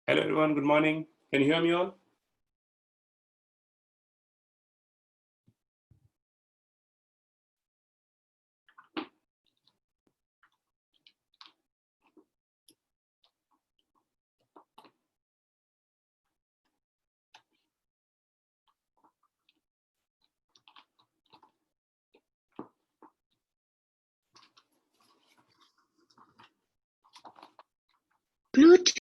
Hello everyone, good morning. Can you hear me all? Bluetooth.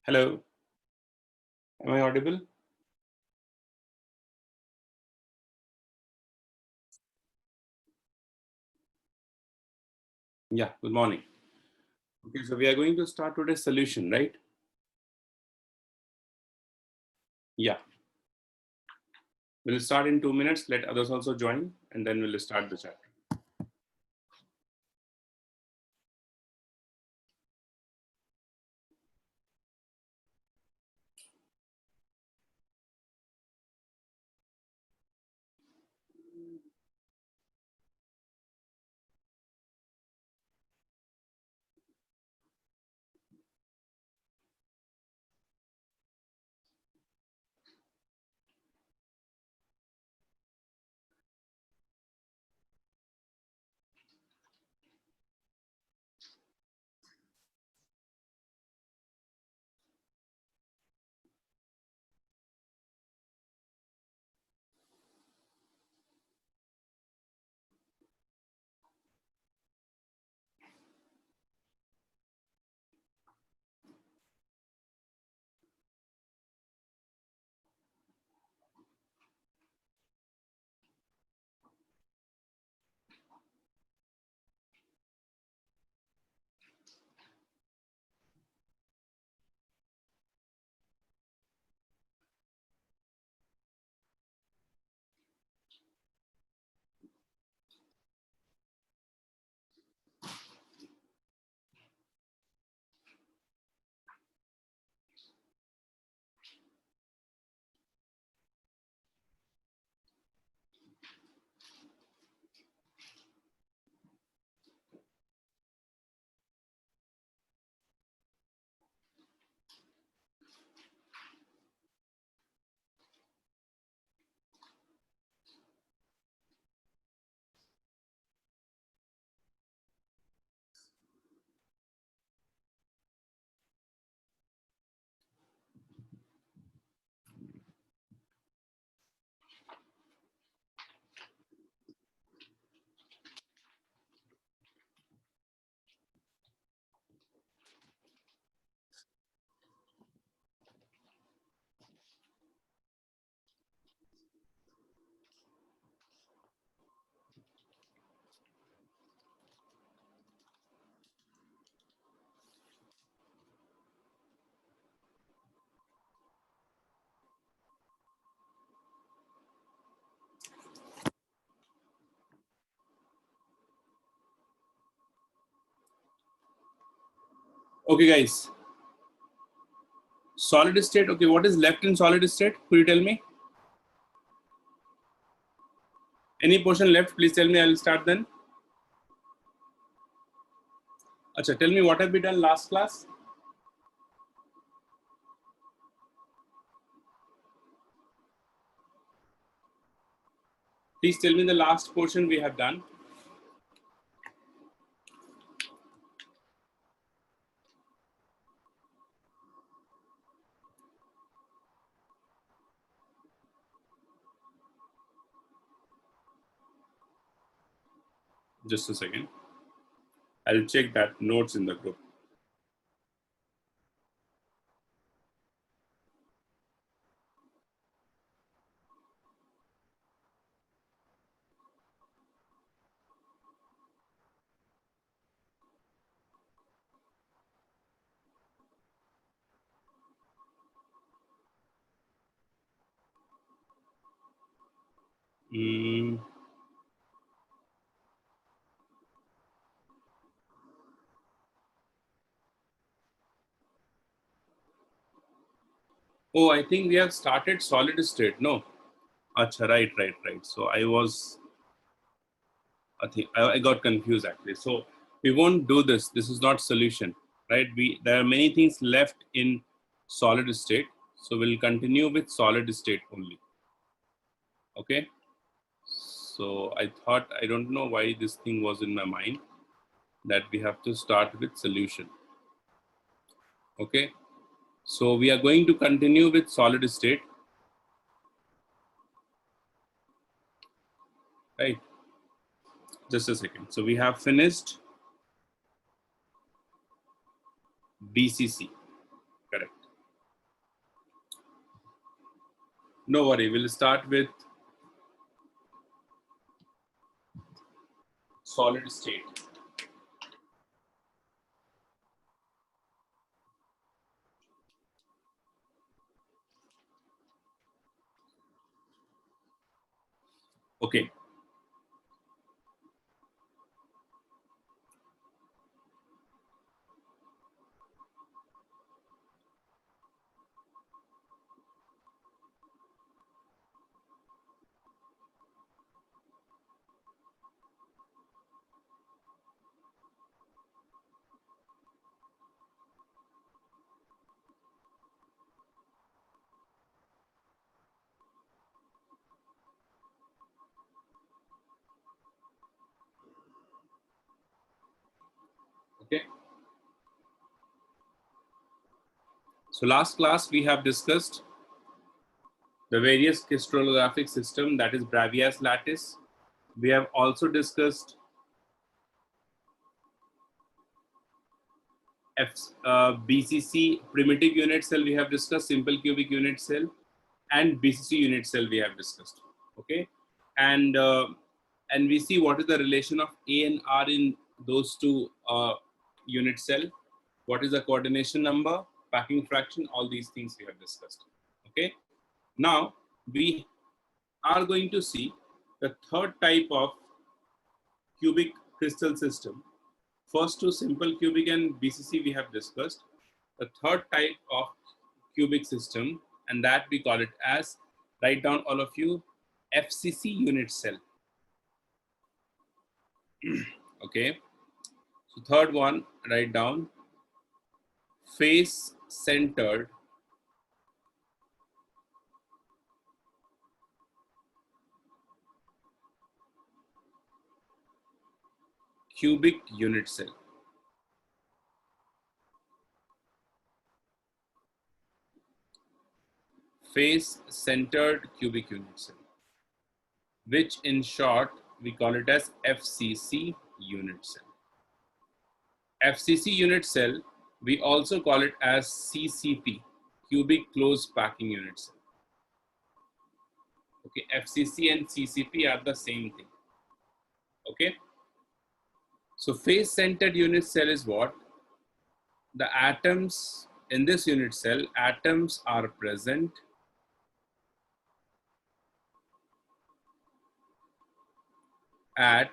Hello, am I audible? Yeah, good morning. Okay, so we are going to start today's solution, right? Yeah, we'll start in 2 minutes. Let others also join, and then we'll start the chapter. Okay, guys. Solid state. Okay, what is left in solid state? Could you tell me? Any portion left? Please tell me. I will start then. Acha, tell me what have we done last class? Please tell me the last portion we have done. Just a second. I'll check that notes in the group. Mm. Oh, I think we have started solid state. No. Acha, right. So I got confused actually. So we won't do this. This is not solution, right? There are many things left in solid state. So we'll continue with solid state only. Okay. So I thought, I don't know why this thing was in my mind that we have to start with solution. Okay. So we are going to continue with solid state, right? Just a second. So we have finished BCC, correct? No worry, we'll start with solid state. Okay. Okay. So last class we have discussed the various crystallographic system, that is Bravais lattice. We have also discussed BCC primitive unit cell. We have discussed simple cubic unit cell, and BCC unit cell we have discussed. Okay, and and we see what is the relation of A and R in those two unit cell. What is the coordination number, packing fraction, all these things we have discussed. Okay, now we are going to see the third type of cubic crystal system. First two simple cubic and BCC we have discussed. The third type of cubic system, and that we call it as, write down all of you, FCC unit cell. Okay. So third one, write down face centered cubic unit cell. Face centered cubic unit cell, which in short we call it as FCC unit cell. FCC unit cell, we also call it as CCP, cubic closed packing unit cell. Okay, FCC and CCP are the same thing. Okay, so face centered unit cell is what? The atoms in this unit cell, atoms are present at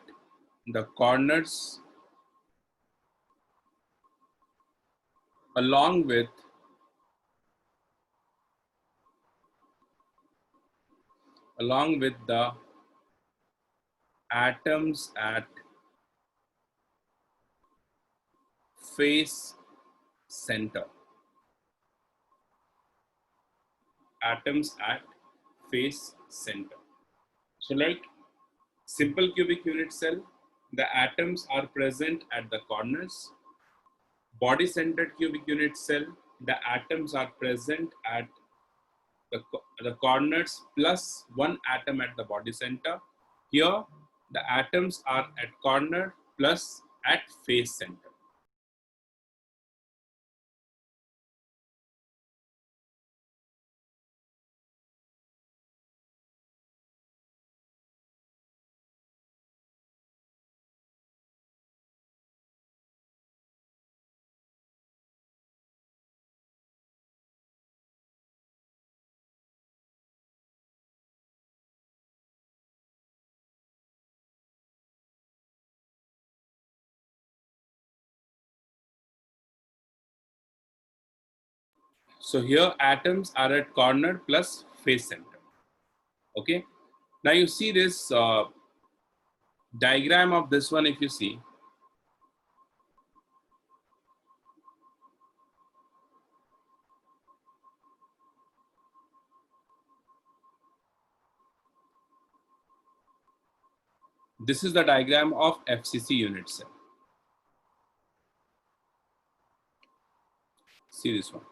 the corners along with the atoms at face center. Atoms at face center. So like simple cubic unit cell, the atoms are present at the corners. Body centered cubic unit cell, the atoms are present at the corners plus one atom at the body center. Here, the atoms are at corner plus at face center. So here atoms are at corner plus face center. Okay. Now you see this diagram of this one. If you see, this is the diagram of FCC unit cell. See this one.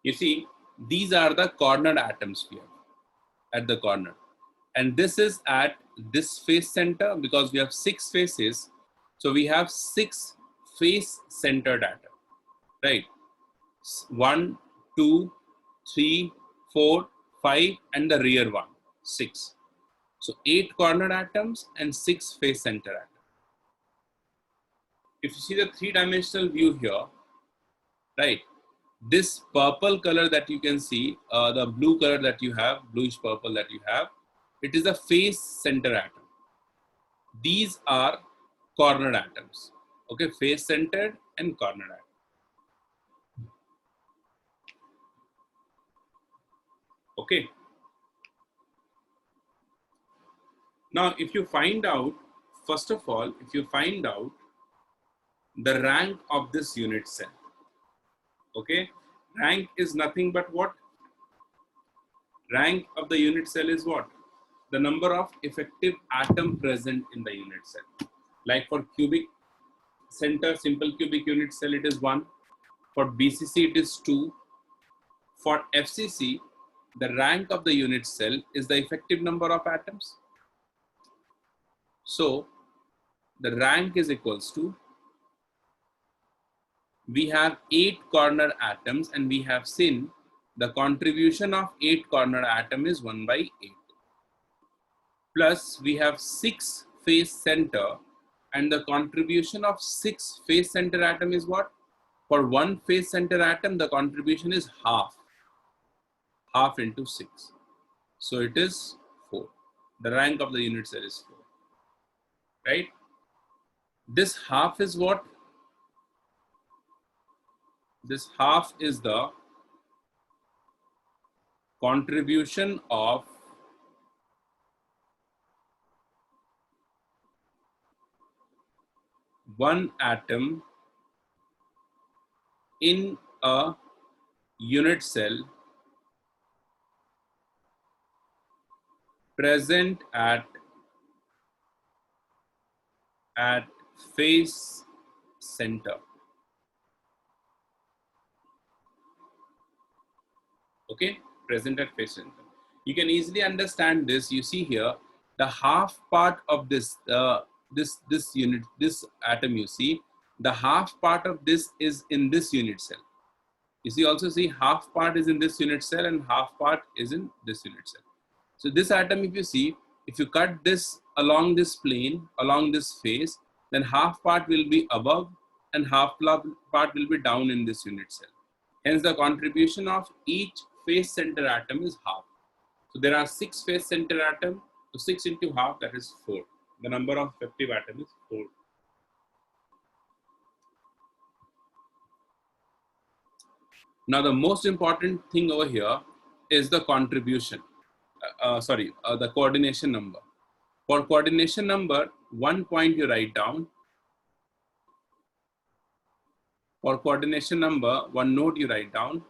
You see, these are the cornered atoms here at the corner. And this is at this face center because we have 6 faces. So we have 6 face centered atoms, right? 1, 2, 3, 4, 5, and the rear one, 6. So 8 cornered atoms and 6 face center atoms. If you see the 3-dimensional view here, right? This purple color that you can see, the blue color that you have, bluish purple that you have, it is a face center atom. These are cornered atoms. Okay, face centered and cornered atom. Okay. Now, if you find out, first of all, if you find out the rank of this unit cell, okay, rank is nothing but what? Rank of the unit cell is what? The number of effective atom present in the unit cell. Like for cubic center, simple cubic unit cell, it is 1. For BCC, it is 2. For FCC, the rank of the unit cell is the effective number of atoms. So the rank is equals to, we have 8 corner atoms and we have seen the contribution of 8 corner atom is 1 by 8. Plus we have 6 face center and the contribution of 6 face center atom is what? For 1 face center atom, the contribution is half. Half into 6. So it is 4. The rank of the unit cell is 4. Right? This half is what? This half is the contribution of one atom in a unit cell present at face center. Okay, present at face center. You can easily understand this. You see here, the half part of this this unit, this atom, you see, the half part of this is in this unit cell. You see, also see half part is in this unit cell and half part is in this unit cell. So this atom, if you see, if you cut this along this plane, along this face, then half part will be above and half part will be down in this unit cell. Hence the contribution of each face center atom is half. So there are 6 face center atom, so 6 into half, that is 4. The number of effective atom is 4. Now the most important thing over here is the contribution. The coordination number. For coordination number, 1 point you write down. For coordination number, 1 note you write down.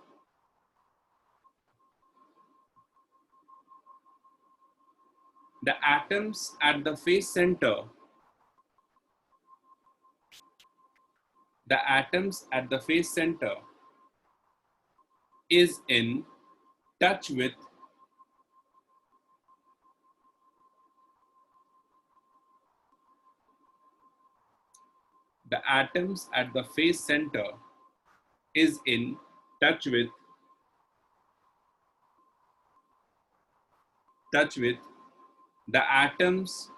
The atoms at the face center, is in touch with the atoms at the face center is in touch with the atoms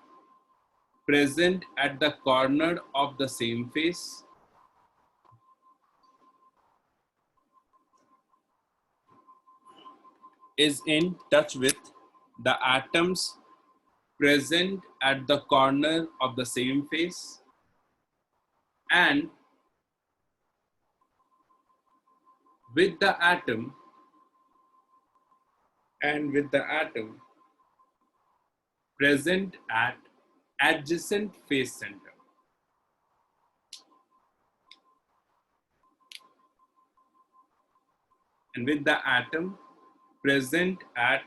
present at the corner of the same face is in touch with the atoms present at the corner of the same face, and with the atom present at adjacent face center. And with the atom present at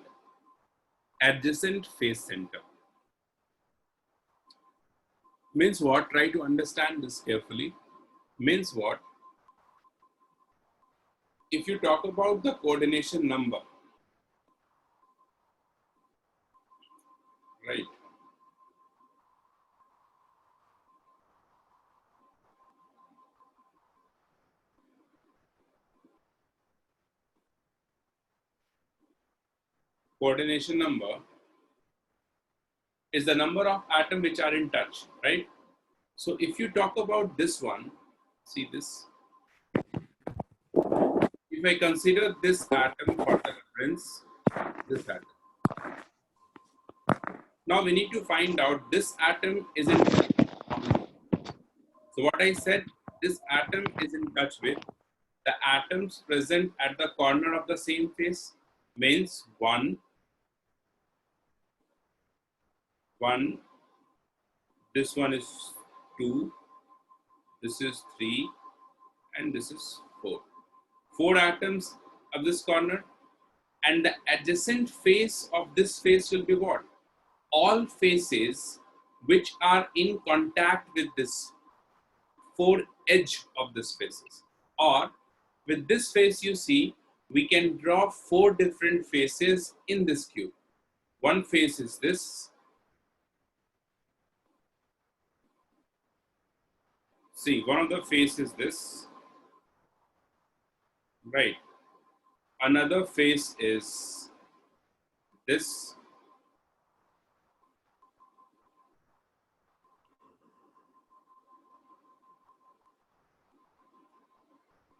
adjacent face center. Means what? Try to understand this carefully. Means what? If you talk about the coordination number, right? Coordination number is the number of atoms which are in touch, right? So if you talk about this one, see this. If I consider this atom for the reference, this atom. Now we need to find out this atom is in touch. So what I said, this atom is in touch with the atoms present at the corner of the same face, means 1, this one is 2, this is 3, and this is 4. 4 atoms of this corner, and the adjacent face of this face will be what? All faces which are in contact with this 4 edge of this faces. Or with this face, you see, we can draw 4 different faces in this cube. One face is this. See, one of the face is this, right? Another face is this.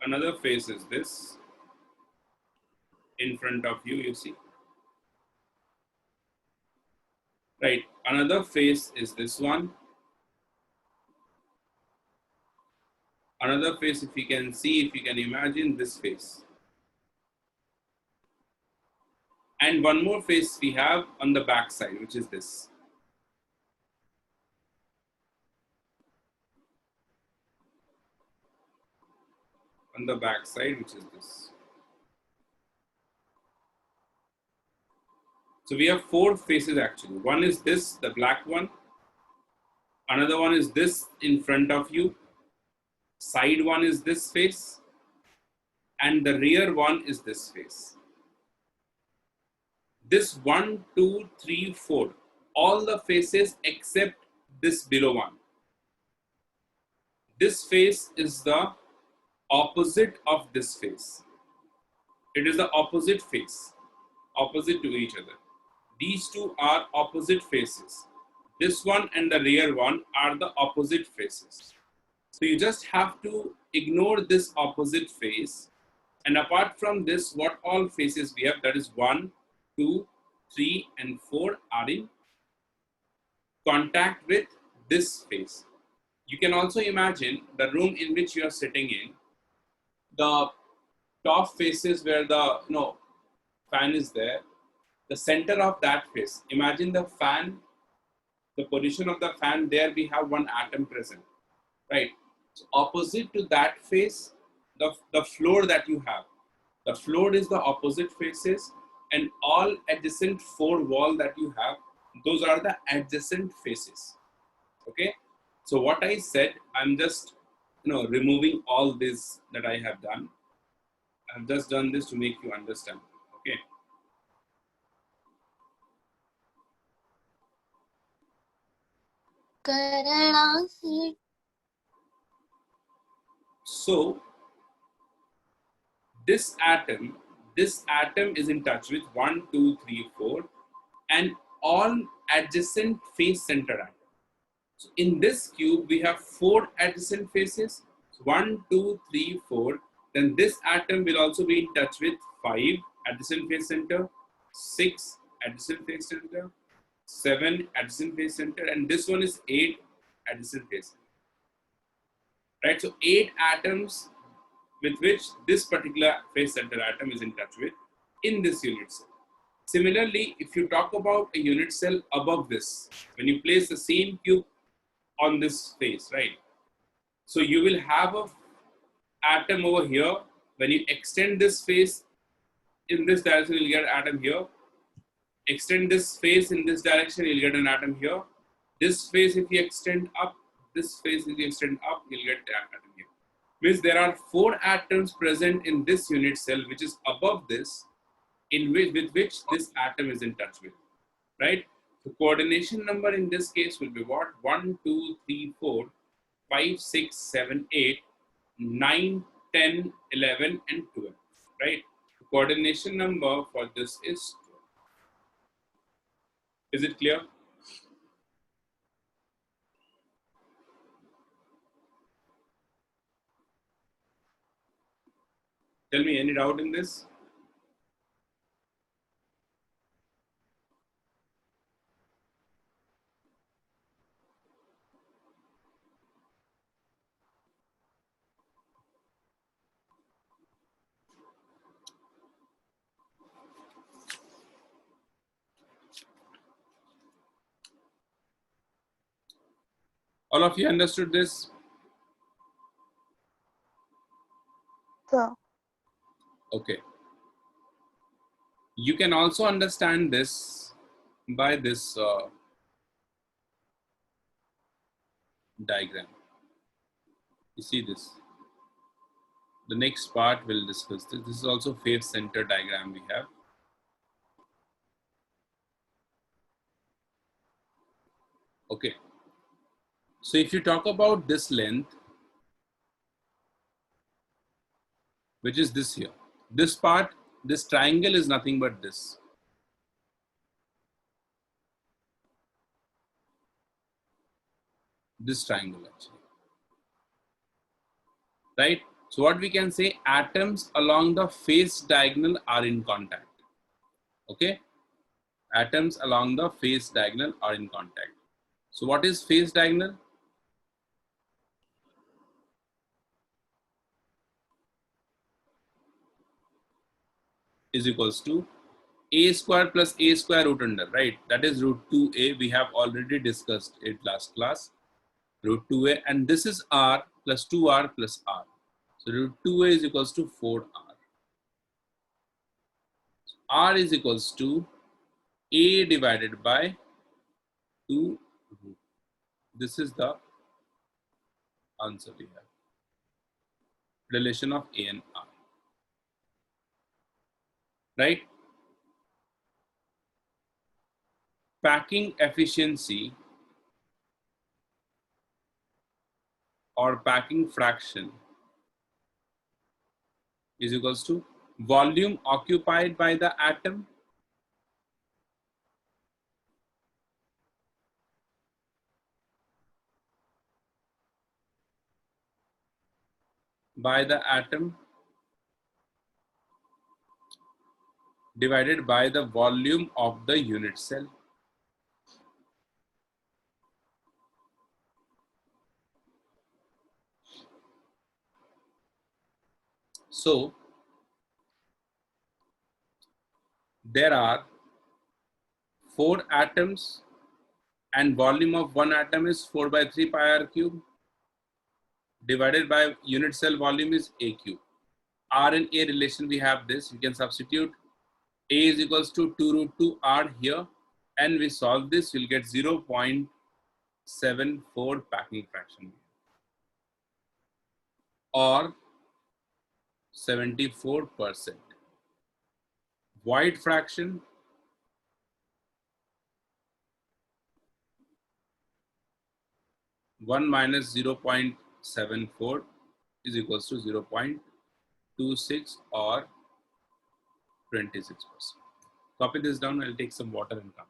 Another face is this. In front of you, you see. Right, another face is this one. Another face, if you can see, if you can imagine this face. And one more face we have on the back side, which is this. On the back side, which is this. So we have 4 faces actually. One is this, the black one. Another one is this in front of you. Side one is this face. And the rear one is this face. This 1, 2, 3, 4. All the faces except this below one. This face is the opposite of this face. It is the opposite face, opposite to each other. These two are opposite faces. This one and the rear one are the opposite faces. So you just have to ignore this opposite face. And apart from this, what all faces we have, that is 1, 2, 3, and 4 are in contact with this face. You can also imagine the room in which you are sitting in. The top faces where the fan is there. The center of that face. Imagine the fan, the position of the fan. There we have one atom present, right? So opposite to that face, the floor that you have. The floor is the opposite faces, and all adjacent 4 walls that you have, those are the adjacent faces. Okay. So what I said, I'm just removing all this that I have done. I've just done this to make you understand. Okay. So this atom is in touch with 1, 2, 3, 4, and all adjacent face center atoms. So in this cube, we have 4 adjacent faces. 1, 2, 3, 4. Then this atom will also be in touch with 5 adjacent face center, 6 adjacent phase center, 7 adjacent phase center, and this one is 8 adjacent phase center. Right, so 8 atoms with which this particular phase center atom is in touch with in this unit cell. Similarly, if you talk about a unit cell above this, when you place the same cube on this face, right? So you will have a atom over here. When you extend this face in this direction, you'll get an atom here. Extend this face in this direction, you'll get an atom here. This face, if you extend up, this face, if you extend up, you'll get an atom here. Means there are 4 atoms present in this unit cell, which is above this, with which this atom is in touch with, right? So coordination number in this case will be what? 1, 2, 3, 4, 5, 6, 7, 8, 9, 10, 11, and 12, right? The coordination number for this is 12. Is it clear? Tell me, any doubt in this? All of you understood this? Sir. Okay. You can also understand this by this diagram. You see this? The next part we'll discuss this. This is also phase center diagram we have. Okay. So if you talk about this length, which is this here, this part, this triangle is nothing but this. This triangle actually. Right? So what we can say, atoms along the phase diagonal are in contact. Okay? Atoms along the phase diagonal are in contact. So what is phase diagonal? Is equals to a square plus a square root under, right? That is root 2a. We have already discussed it last class. Root 2a, and this is r plus 2r plus r. So root 2a is equals to 4r. R is equals to a divided by 2 root. This is the answer we have. Relation of a and r. Right? Packing efficiency or packing fraction is equals to volume occupied by the atom divided by the volume of the unit cell. So there are 4 atoms and volume of one atom is 4 by 3 pi r cube divided by unit cell volume is a cube. R and A relation we have this, you can substitute A is equals to 2 root 2 R here, and we solve this, we'll get 0.74 packing fraction or 74%. Void fraction, one minus 0.74 is equals to 0.26 or 26%. Copy this down, I'll take some water and come.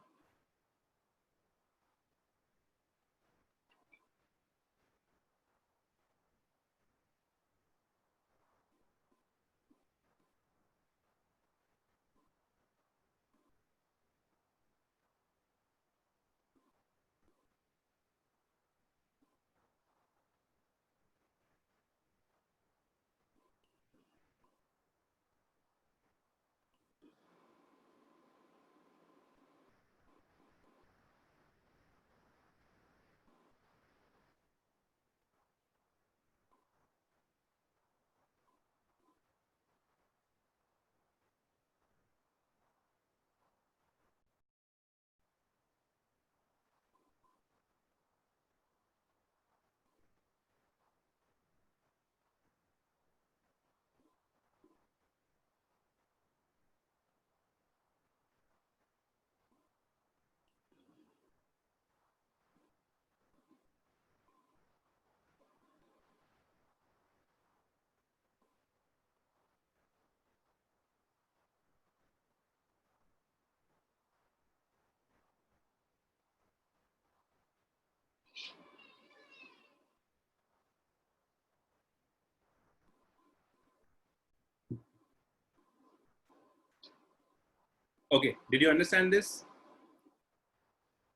Okay, did you understand this?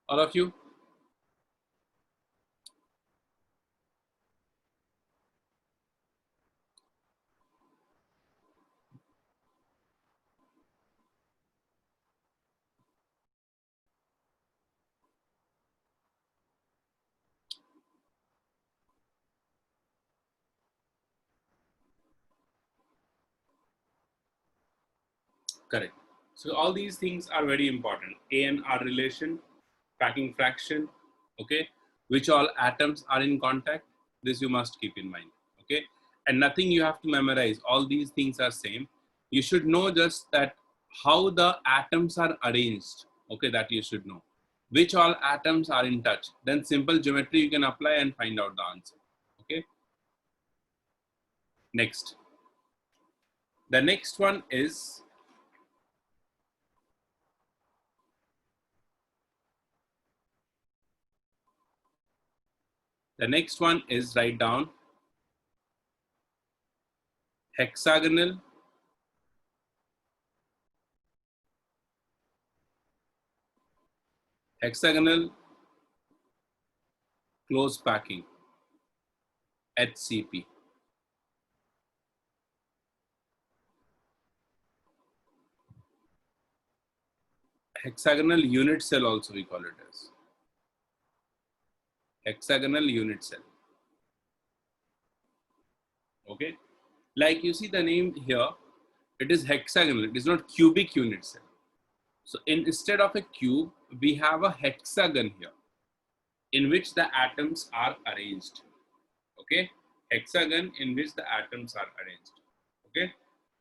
All of you? Correct. So all these things are very important. A and R relation, packing fraction, okay, which all atoms are in contact. This you must keep in mind, okay. And nothing you have to memorize. All these things are same. You should know just that how the atoms are arranged, okay, that you should know. Which all atoms are in touch. Then simple geometry you can apply and find out the answer, okay. Next. The next one is write down hexagonal close packing, HCP. Hexagonal unit cell also we call it as. Hexagonal unit cell. Okay. Like you see the name here, it is hexagonal, it is not cubic unit cell. So instead of a cube, we have a hexagon here in which the atoms are arranged. Okay. Hexagon in which the atoms are arranged. Okay.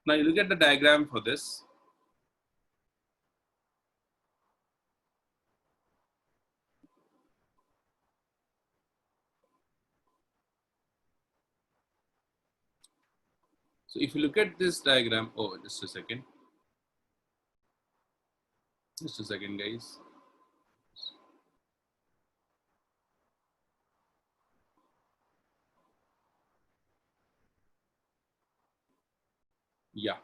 Now you look at the diagram for this. So if you look at this diagram, oh, just a second. Just a second, guys. Yeah.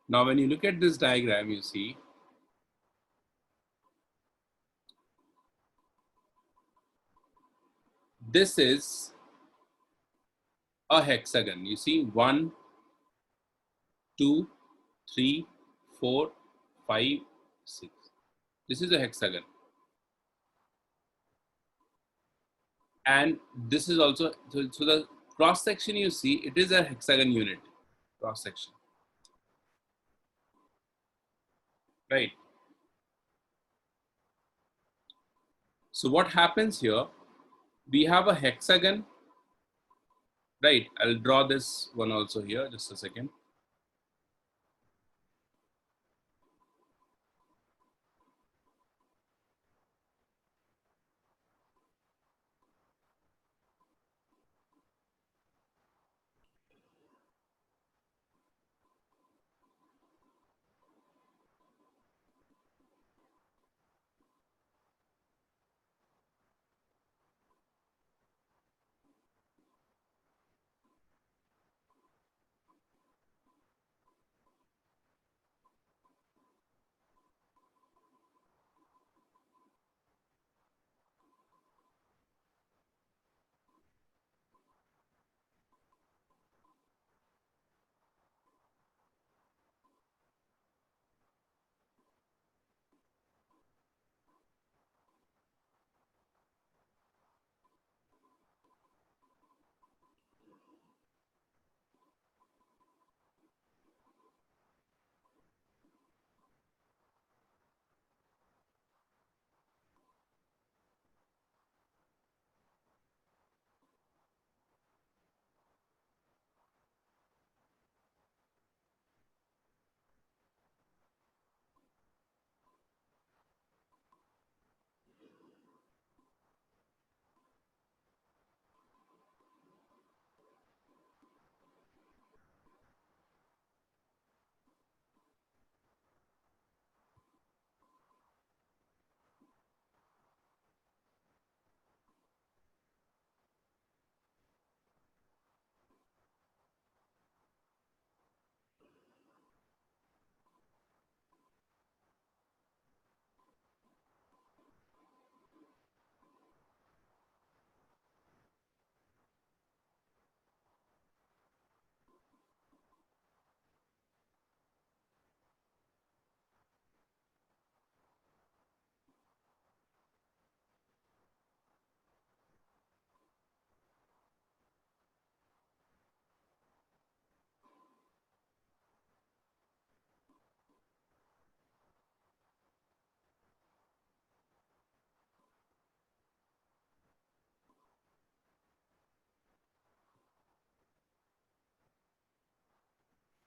Now, when you look at this diagram, you see this is a hexagon. You see 1, 2, 3, 4, 5, 6. This is a hexagon. And this is also, so the cross section you see, it is a hexagon unit, cross section. Right. So what happens here, we have a hexagon, right? I'll draw this one also here, just a second.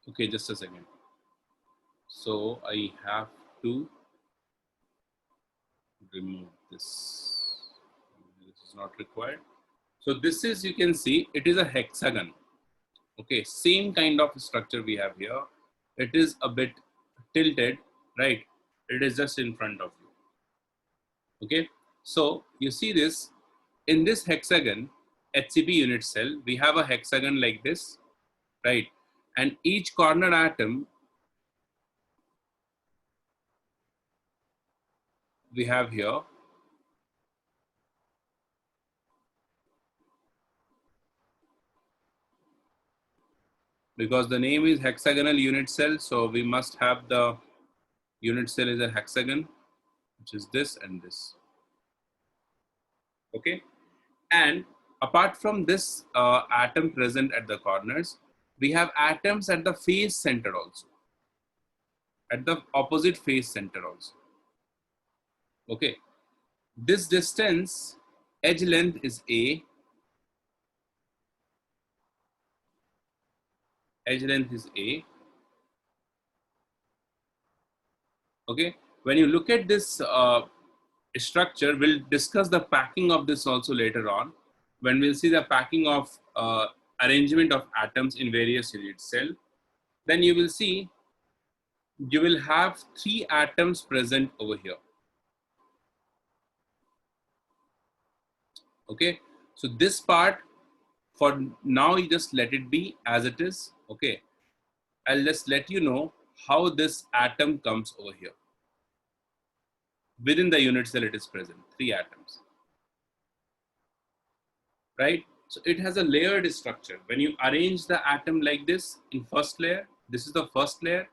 Okay, just a second. So I have to remove this. This is not required. So this is, you can see, it is a hexagon. Okay, same kind of structure we have here. It is a bit tilted, right? It is just in front of you. Okay, so you see this in this hexagon HCP unit cell, we have a hexagon like this, right? And each corner atom we have here because the name is hexagonal unit cell, so we must have the unit cell is a hexagon, which is this and this. Okay, and apart from this atom present at the corners, we have atoms at the face center also, at the opposite face center also. Okay, this distance, edge length is A, edge length is A. Okay, when you look at this structure, we'll discuss the packing of this also later on, when we'll see the packing of arrangement of atoms in various unit cell. Then you will see you will have 3 atoms present over here. Okay, so this part for now you just let it be as it is. Okay, I'll just let you know how this atom comes over here. Within the unit cell it is present, 3 atoms, right? So it has a layered structure. When you arrange the atom like this in first layer, this is the first layer,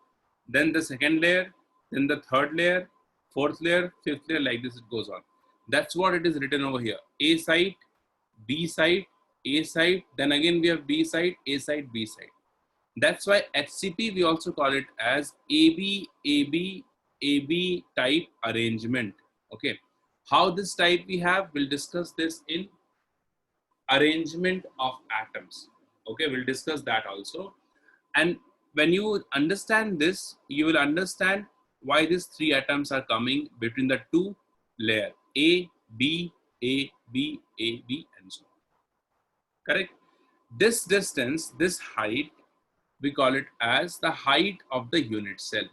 then the second layer, then the third layer, fourth layer, fifth layer, like this it goes on. That's what it is written over here. A site, B site, A site, then again we have B site, A site, B site. That's why HCP we also call it as AB, AB, AB type arrangement. Okay, how this type we have, we'll discuss this in arrangement of atoms. Okay, we'll discuss that also. And when you understand this, you will understand why these 3 atoms are coming between the 2 layer A, B, A, B, A, B, and so on. Correct? This distance, this height, we call it as the height of the unit cell.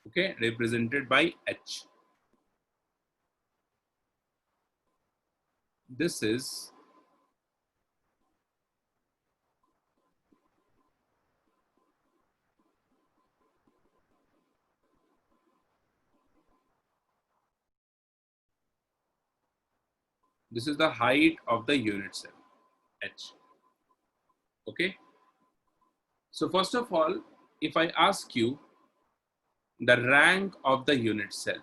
Okay, represented by H. This is the height of the unit cell, H. Okay. So first of all, if I ask you the rank of the unit cell,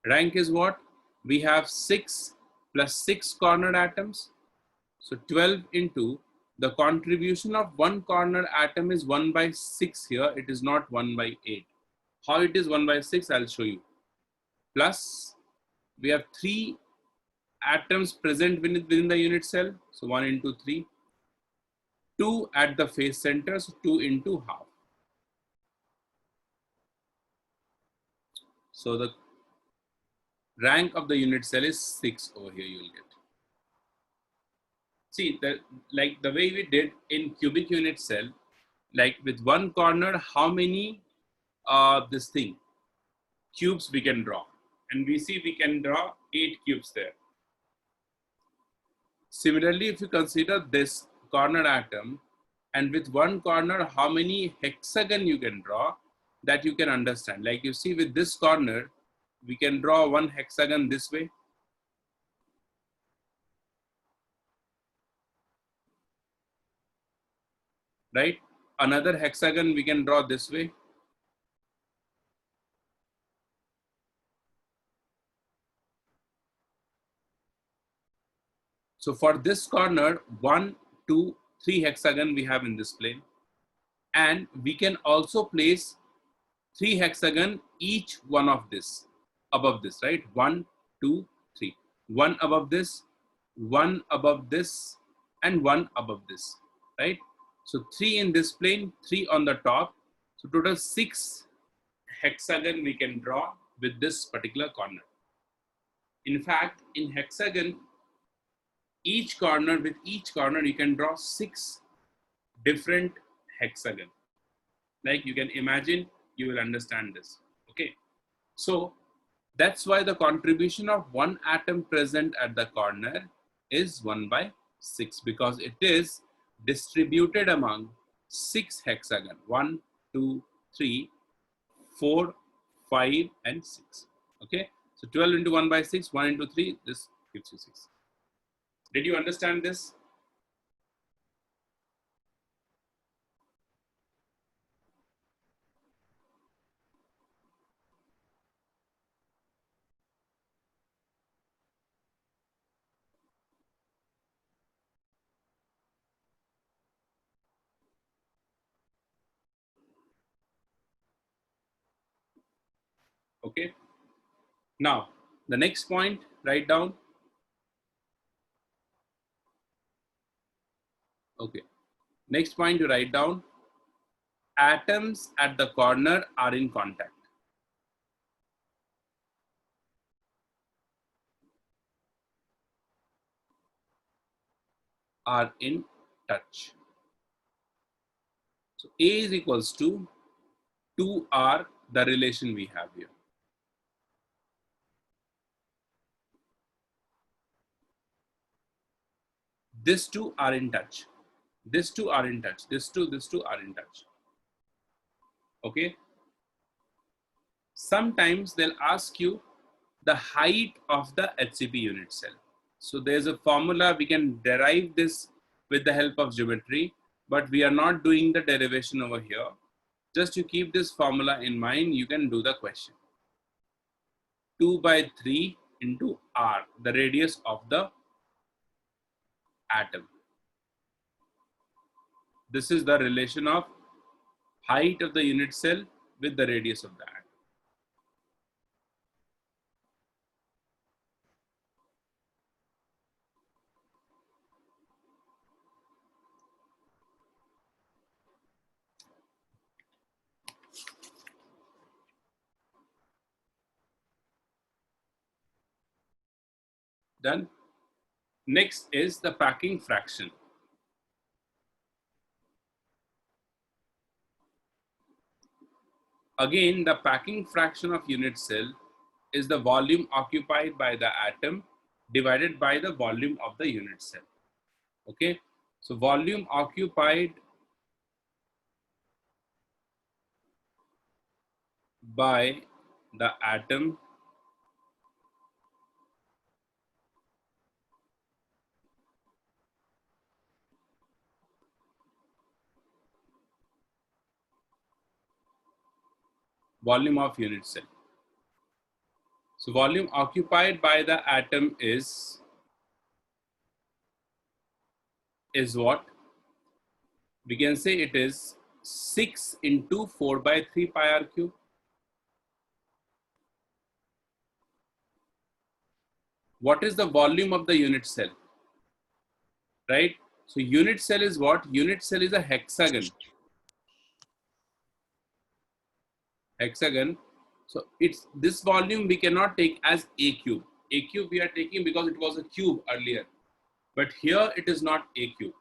rank is what? We have 6 plus 6 cornered atoms. So 12 into the contribution of one corner atom is 1 by 6 here. It is not 1 by 8. How it is 1 by 6, I'll show you. Plus, we have 3 atoms present within the unit cell. So 1 into 3. 2 at the face center, so 2 into half. So the rank of the unit cell is 6 over here you will get. See, like the way we did in cubic unit cell, like with one corner, how many this thing, cubes we can draw. And we see we can draw 8 cubes there. Similarly, if you consider this corner atom, and with one corner, how many hexagon you can draw, that you can understand. Like you see with this corner, we can draw one hexagon this way. Right? Another hexagon we can draw this way. So for this corner, 1, 2, 3 hexagon we have in this plane. And we can also place 3 hexagon each one of this above this, right? 1, 2, 3. 1 above this, 1 above this, and 1 above this, right? So 3 in this plane, 3 on the top. So total 6 hexagon we can draw with this particular corner. In fact, in hexagon, each corner you can draw 6 different hexagon. Like you can imagine, you will understand this. Okay. So that's why the contribution of one atom present at the corner is 1 by 6, because it is distributed among 6 hexagon. 1, 2, 3, 4, 5, and 6. Okay. So 12 into 1 by 6, 1 into 3, this gives you 6. Did you understand this? Okay. Now, the next point, write down. Okay. Next point to write down. Atoms at the corner are in contact. Are in touch. So A is equals to 2R, the relation we have here. These two are in touch. These two are in touch. These two are in touch. Okay. Sometimes they'll ask you the height of the HCP unit cell. So there's a formula, we can derive this with the help of geometry, but we are not doing the derivation over here. Just you keep this formula in mind, you can do the question. 2 by 3 into R, the radius of the atom. This is the relation of height of the unit cell with the radius of the atom. Done. Next is the packing fraction. Again, the packing fraction of unit cell is the volume occupied by the atom divided by the volume of the unit cell. Okay, so volume occupied by the atom volume of unit cell. So volume occupied by the atom is what? We can say it is 6 into 4 by 3 pi r cube. What is the volume of the unit cell? Right? So unit cell is what? Unit cell is a hexagon. Hexagon. So it's this volume we cannot take as a cube. A cube we are taking because it was a cube earlier. But here it is not a cube.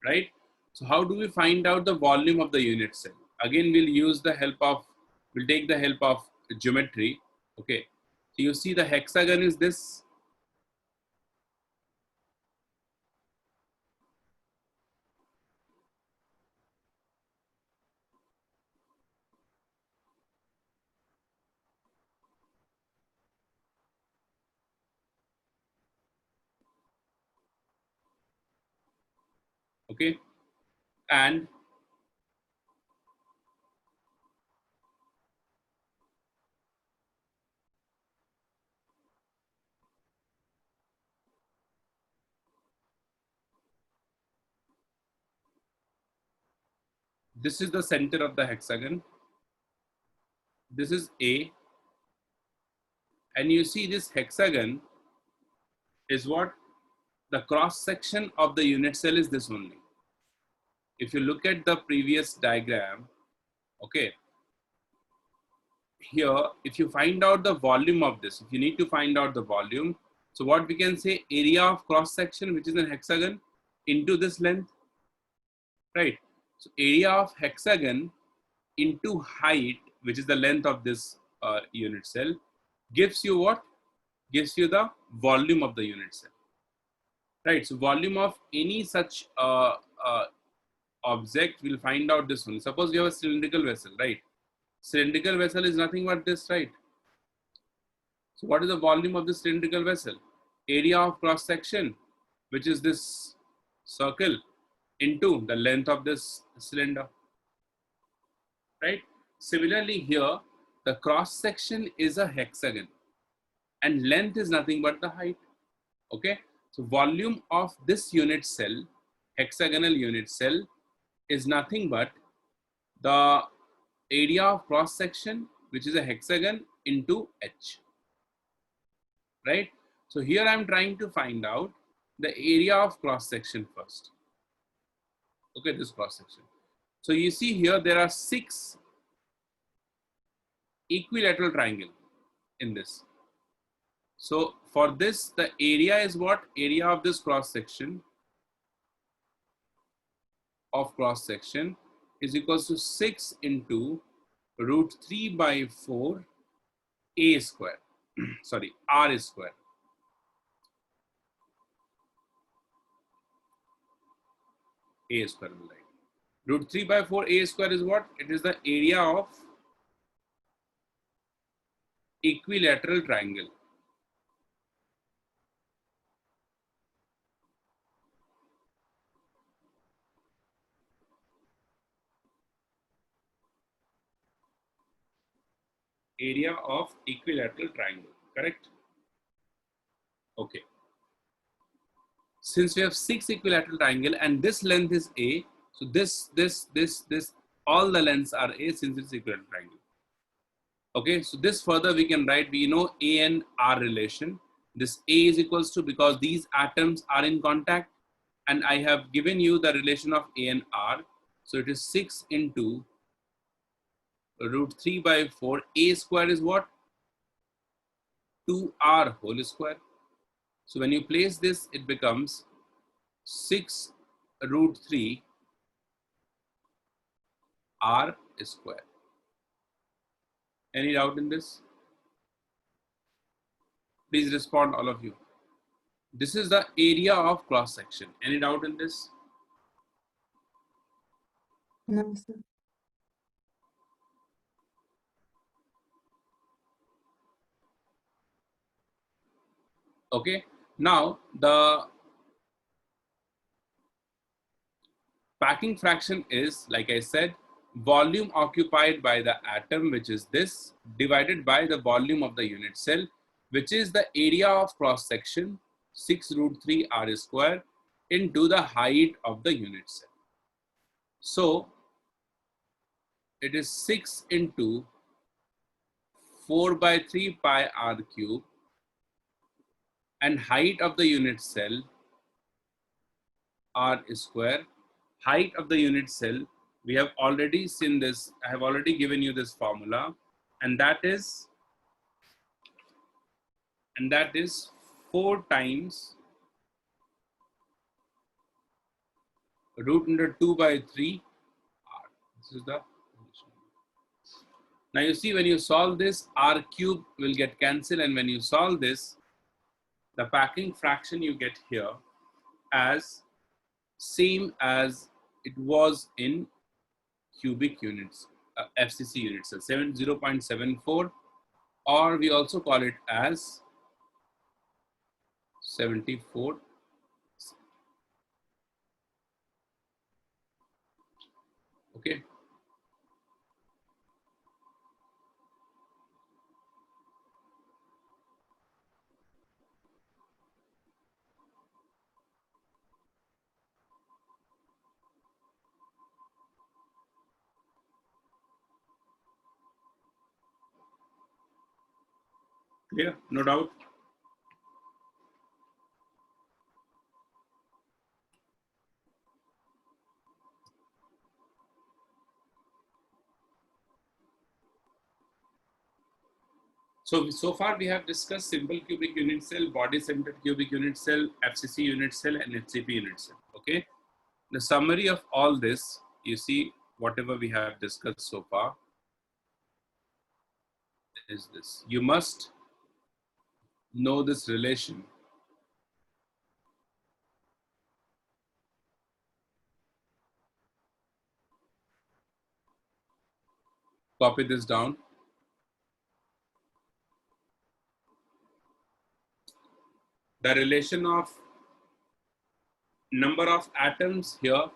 Right? So how do we find out the volume of the unit cell? Again, we'll take the help of geometry. Okay. So you see the hexagon is this. Okay. And this is the center of the hexagon. This is A. And you see this hexagon is what? The cross section of the unit cell is this only. if you look at the previous diagram, okay, here, if you find out the volume of this, if you need to find out the volume, so what we can say, area of cross section, which is an hexagon, into this length, right? So area of hexagon into height, which is the length of this unit cell, gives you what? Gives you the volume of the unit cell, right? So volume of any such object, we'll find out this one. Suppose you have a cylindrical vessel, right? Cylindrical vessel is nothing but this, right? So what is the volume of this cylindrical vessel? Area of cross section, which is this circle, into the length of this cylinder, right? Similarly here, the cross section is a hexagon and length is nothing but the height, okay? So volume of this unit cell, hexagonal unit cell, is nothing but the area of cross section, which is a hexagon, into h, right? So here I'm trying to find out the area of cross section first. Okay, this cross section. So you see here there are 6 equilateral triangle in this. So for this, the area is what? Area of this cross section is equals to 6 into root 3 by 4 a square. Sorry, r square. A square, right? Root 3 by 4 a square is what? It is the area of equilateral triangle. Area of equilateral triangle, correct? Okay. Since we have 6 equilateral triangle and this length is A, so this, all the lengths are A since it's equilateral triangle. Okay, so this further we can write, we know A and R relation. This A is equals to, because these atoms are in contact, and I have given you the relation of A and R. So it is 6 into root 3 by 4. A square is what? 2R whole square. So when you place this, it becomes 6 root 3 R square. Any doubt in this? Please respond, all of you. This is the area of cross section. Any doubt in this? No, sir. Okay. Now the packing fraction is, like I said, volume occupied by the atom, which is this, divided by the volume of the unit cell, which is the area of cross section, 6 root 3 R square, into the height of the unit cell. So it is 6 into 4 by 3 pi R cube, and height of the unit cell, R square. Height of the unit cell, we have already seen this, I have already given you this formula, and that is 4 times root under 2 by 3 R. This is the, now you see when you solve this, R cube will get cancelled, and when you solve this, the packing fraction you get here as same as it was in cubic units, FCC units, so 0.74, or we also call it as 74. Okay. Clear? No doubt? So far we have discussed simple cubic unit cell, body-centered cubic unit cell, FCC unit cell, and HCP unit cell. Okay. The summary of all this, you see, whatever we have discussed so far is this. You must know this relation. Copy this down. The relation of number of atoms here,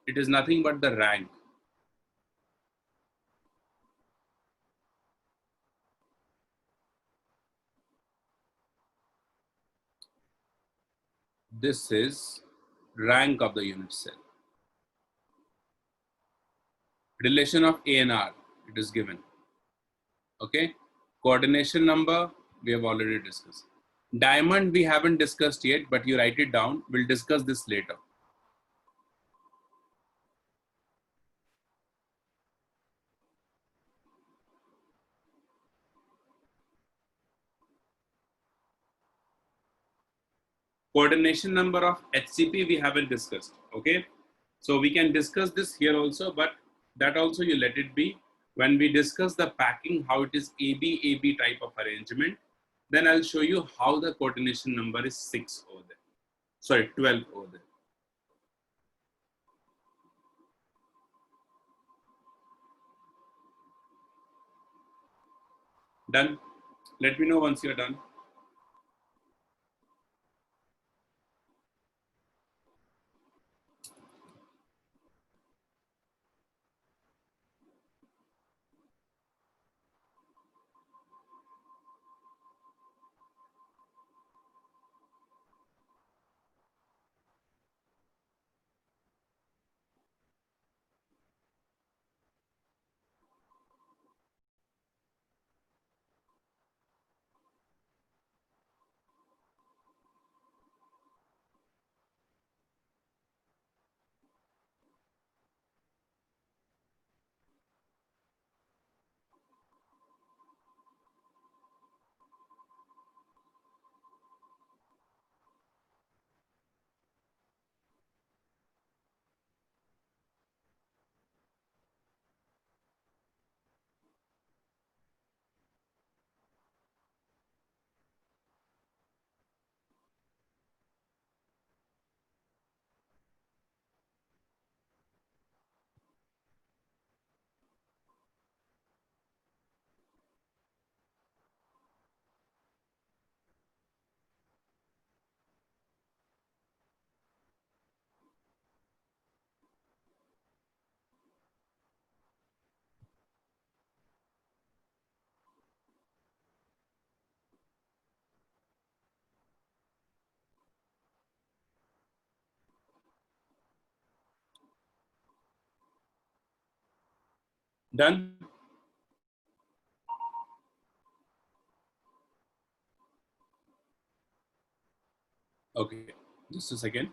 it is nothing but the rank. This is rank of the unit cell. Relation of A and R, it is given. Okay. Coordination number, we have already discussed. Diamond, we haven't discussed yet, but you write it down. We'll discuss this later. Coordination number of HCP, we haven't discussed. Okay. So we can discuss this here also, but that also you let it be. When we discuss the packing, how it is AB type of arrangement, then I'll show you how the coordination number is 6 over there. Sorry, 12 over there. Done? Let me know once you're done. Done? Okay, just a second.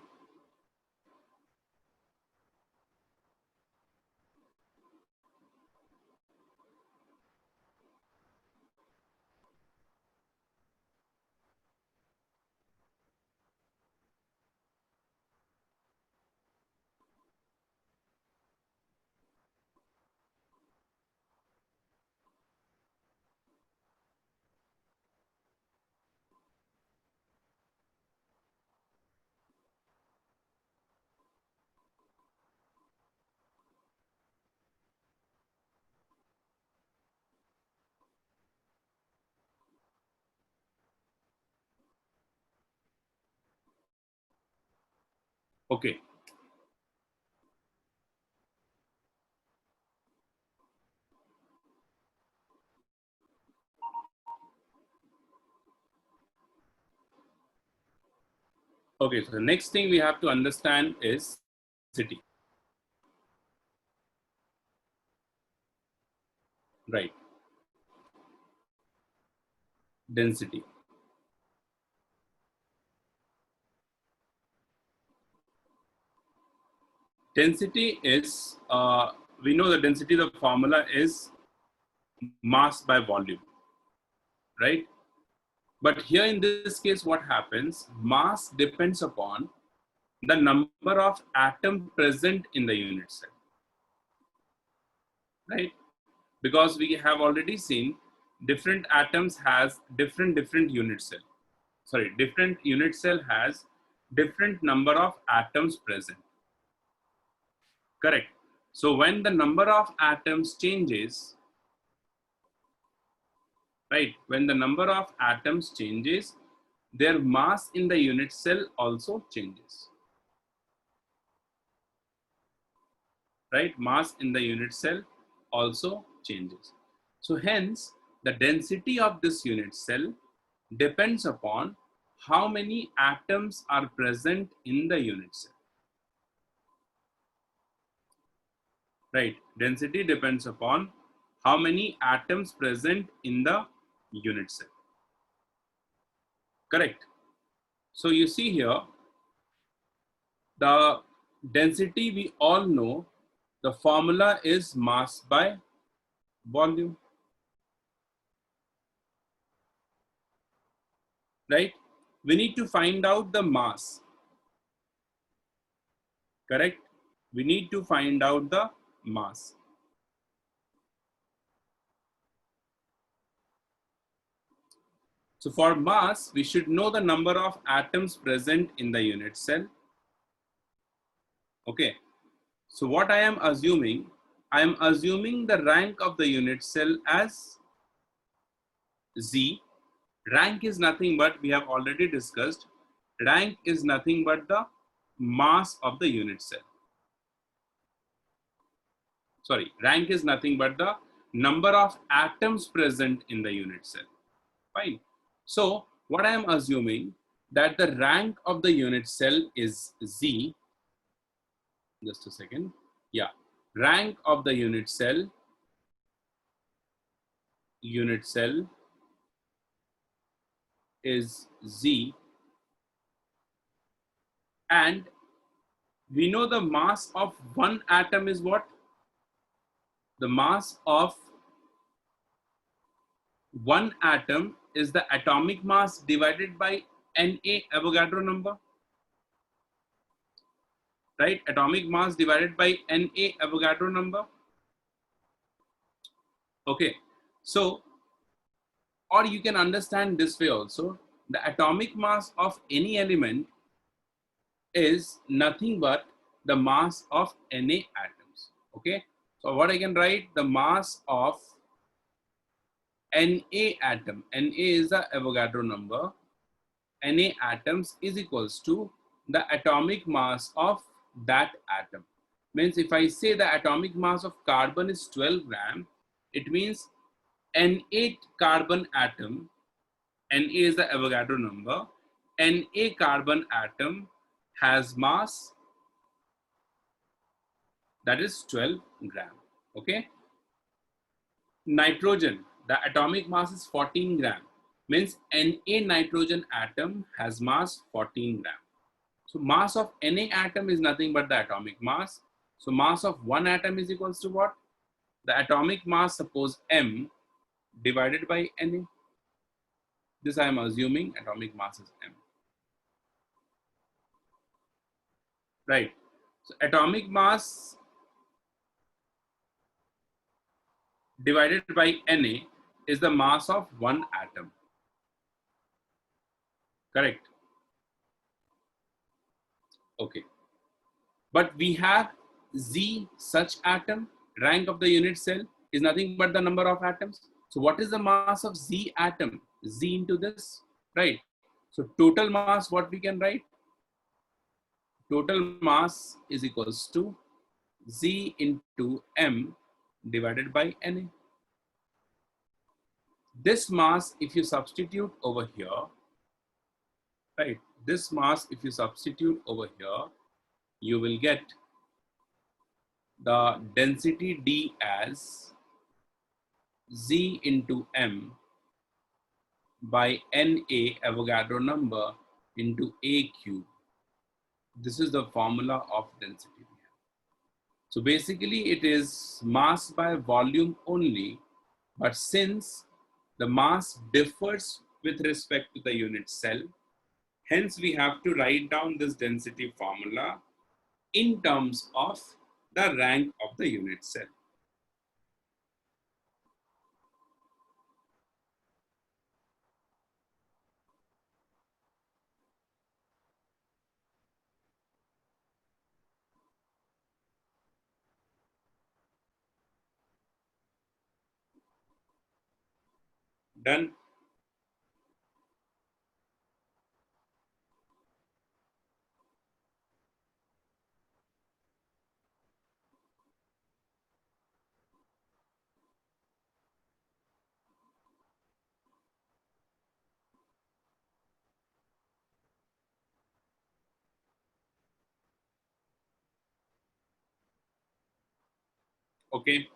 Okay. Okay, so the next thing we have to understand is density. Right. Density. Density is, we know the density, the formula is mass by volume. right? But here in this case, what happens? Mass depends upon the number of atoms present in the unit cell, right? Because we have already seen different atoms has different unit cell. Sorry, different unit cell has different number of atoms present. Correct. So when the number of atoms changes, right? When the number of atoms changes, their mass in the unit cell also changes. Right? Mass in the unit cell also changes. So hence, the density of this unit cell depends upon how many atoms are present in the unit cell. Right? Density depends upon how many atoms present in the unit cell. Correct? So you see here, the density we all know, the formula is mass by volume. Right? We need to find out the mass. Correct? We need to find out the mass. So for mass, we should know the number of atoms present in the unit cell. Okay. So what I am assuming the rank of the unit cell as Z. Rank is nothing but, we have already discussed, rank is nothing but the mass of the unit cell. Sorry, rank is nothing but the number of atoms present in the unit cell. Fine. So what I am assuming, that the rank of the unit cell is Z. Just a second. Yeah. Rank of the unit cell is Z, and we know the mass of one atom is what? The mass of one atom is the atomic mass divided by Na, Avogadro number. Right? Atomic mass divided by Na, Avogadro number. Okay. So, or you can understand this way also, the atomic mass of any element is nothing but the mass of Na atoms. Okay. So what I can write, the mass of Na atom, Na is the Avogadro number, Na atoms is equals to the atomic mass of that atom. Means if I say the atomic mass of carbon is 12 gram, it means Na carbon atom, Na is the Avogadro number, Na carbon atom has mass that is 12 gram. Okay. Nitrogen, the atomic mass is 14 gram. Means Na nitrogen atom has mass 14 gram. So mass of Na atom is nothing but the atomic mass. So mass of one atom is equals to what? The atomic mass, suppose M, divided by Na. This I am assuming atomic mass is M. Right. So atomic mass divided by Na is the mass of one atom. Correct. Okay. But we have Z such atom, rank of the unit cell is nothing but the number of atoms. So what is the mass of Z atom? Z into this, right? So total mass, what we can write? Total mass is equals to Z into M divided by Na. This mass, if you substitute over here, right? This mass, if you substitute over here, you will get the density D as Z into M by Na Avogadro number into A cube. This is the formula of density. So basically it is mass by volume only, but since The mass differs with respect to the unit cell. Hence, we have to write down this density formula in terms of the rank of the unit cell. Done? Okay.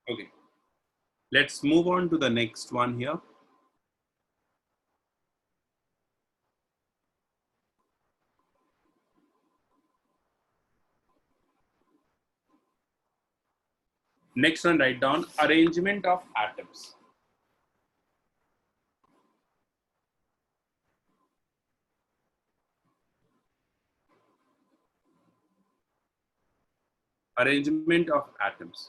Okay. Let's move on to the next one here. Next one, write down arrangement of atoms. Arrangement of atoms.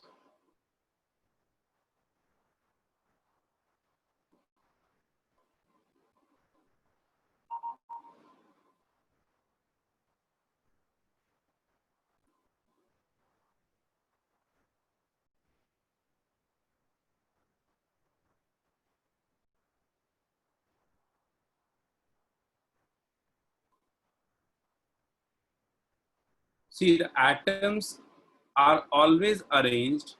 See, the atoms are always arranged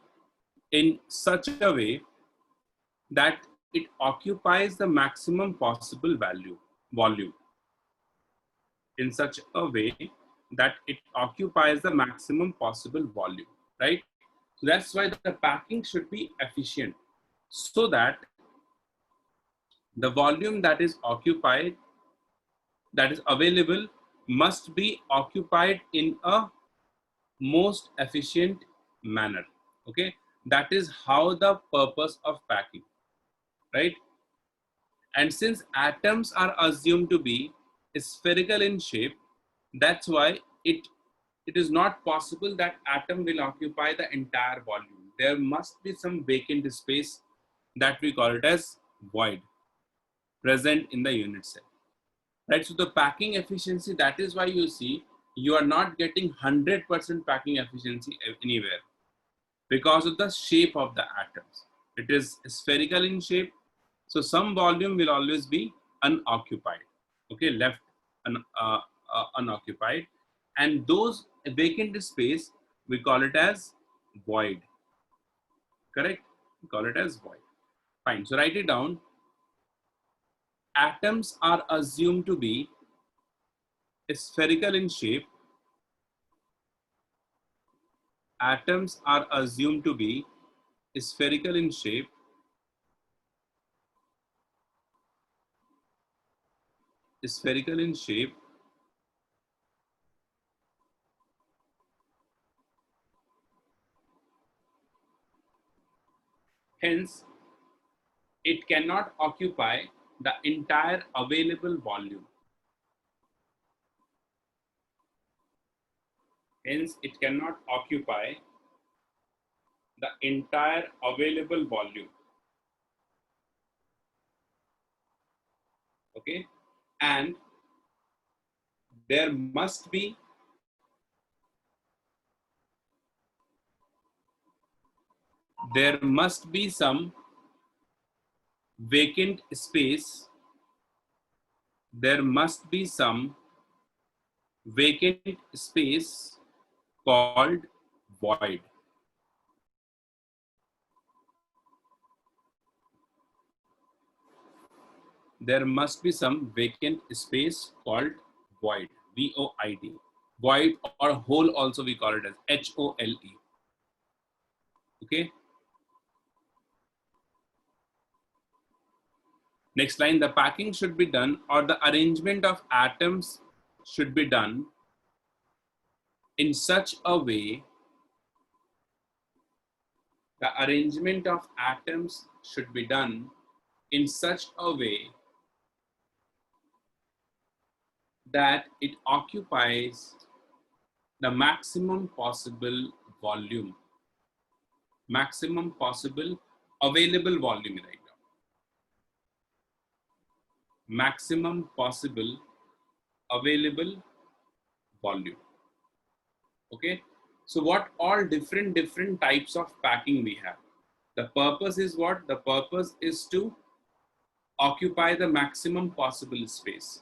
in such a way that it occupies the maximum possible volume. In such a way that it occupies the maximum possible volume, right? So that's why the packing should be efficient, so that the volume that is occupied, that is available, must be occupied in a most efficient manner. Okay, that is how the purpose of packing, right? And since atoms are assumed to be spherical in shape, that's why it is not possible that atom will occupy the entire volume. There must be some vacant space that we call it as void present in the unit cell, right? So the packing efficiency, that is why you see you are not getting 100% packing efficiency anywhere, because of the shape of the atoms. It is spherical in shape, so some volume will always be unoccupied, okay, left unoccupied, and those vacant space we call it as void. Correct? We call it as void. Fine. So write it down. Atoms are assumed to be spherical in shape. Atoms are assumed to be spherical in shape. Spherical in shape. Hence, it cannot occupy the entire available volume. Hence, it cannot occupy the entire available volume. Okay, and there must be some vacant space. There must be some vacant space called void. There must be some vacant space called void, V-O-I-D. Void or hole also we call it as H-O-L-E. Okay. Next line, the packing should be done, or the arrangement of atoms should be done in such a way, the arrangement of atoms should be done in such a way that it occupies the maximum possible volume, maximum possible available volume right now, maximum possible available volume. Okay, so what all different types of packing we have? The purpose is what? The purpose is to occupy the maximum possible space,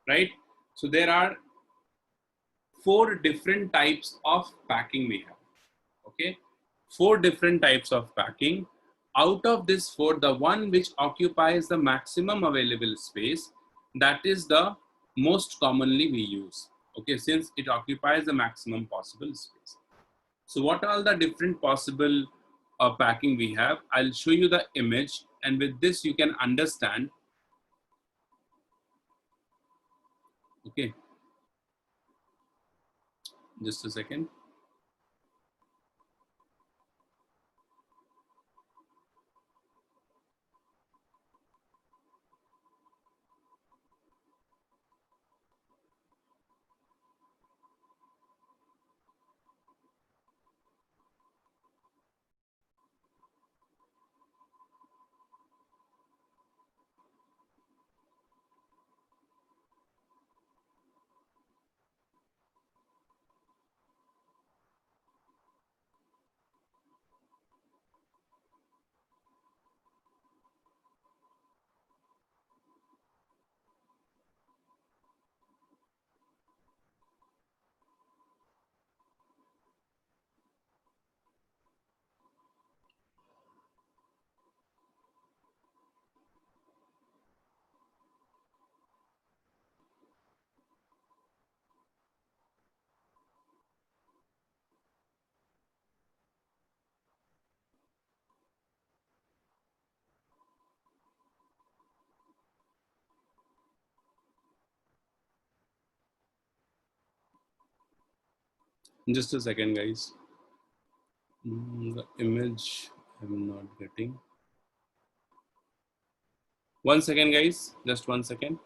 right? So there are 4 different types of packing we have. Okay, 4 different types of packing. Out of this 4, the one which occupies the maximum available space, that is the most commonly we use. Okay, since it occupies the maximum possible space. So what are the different possible packing we have? I'll show you the image, and with this you can understand. Okay, just a second. Just a second, guys. The image I'm not getting. 1 second, guys. Just 1 second.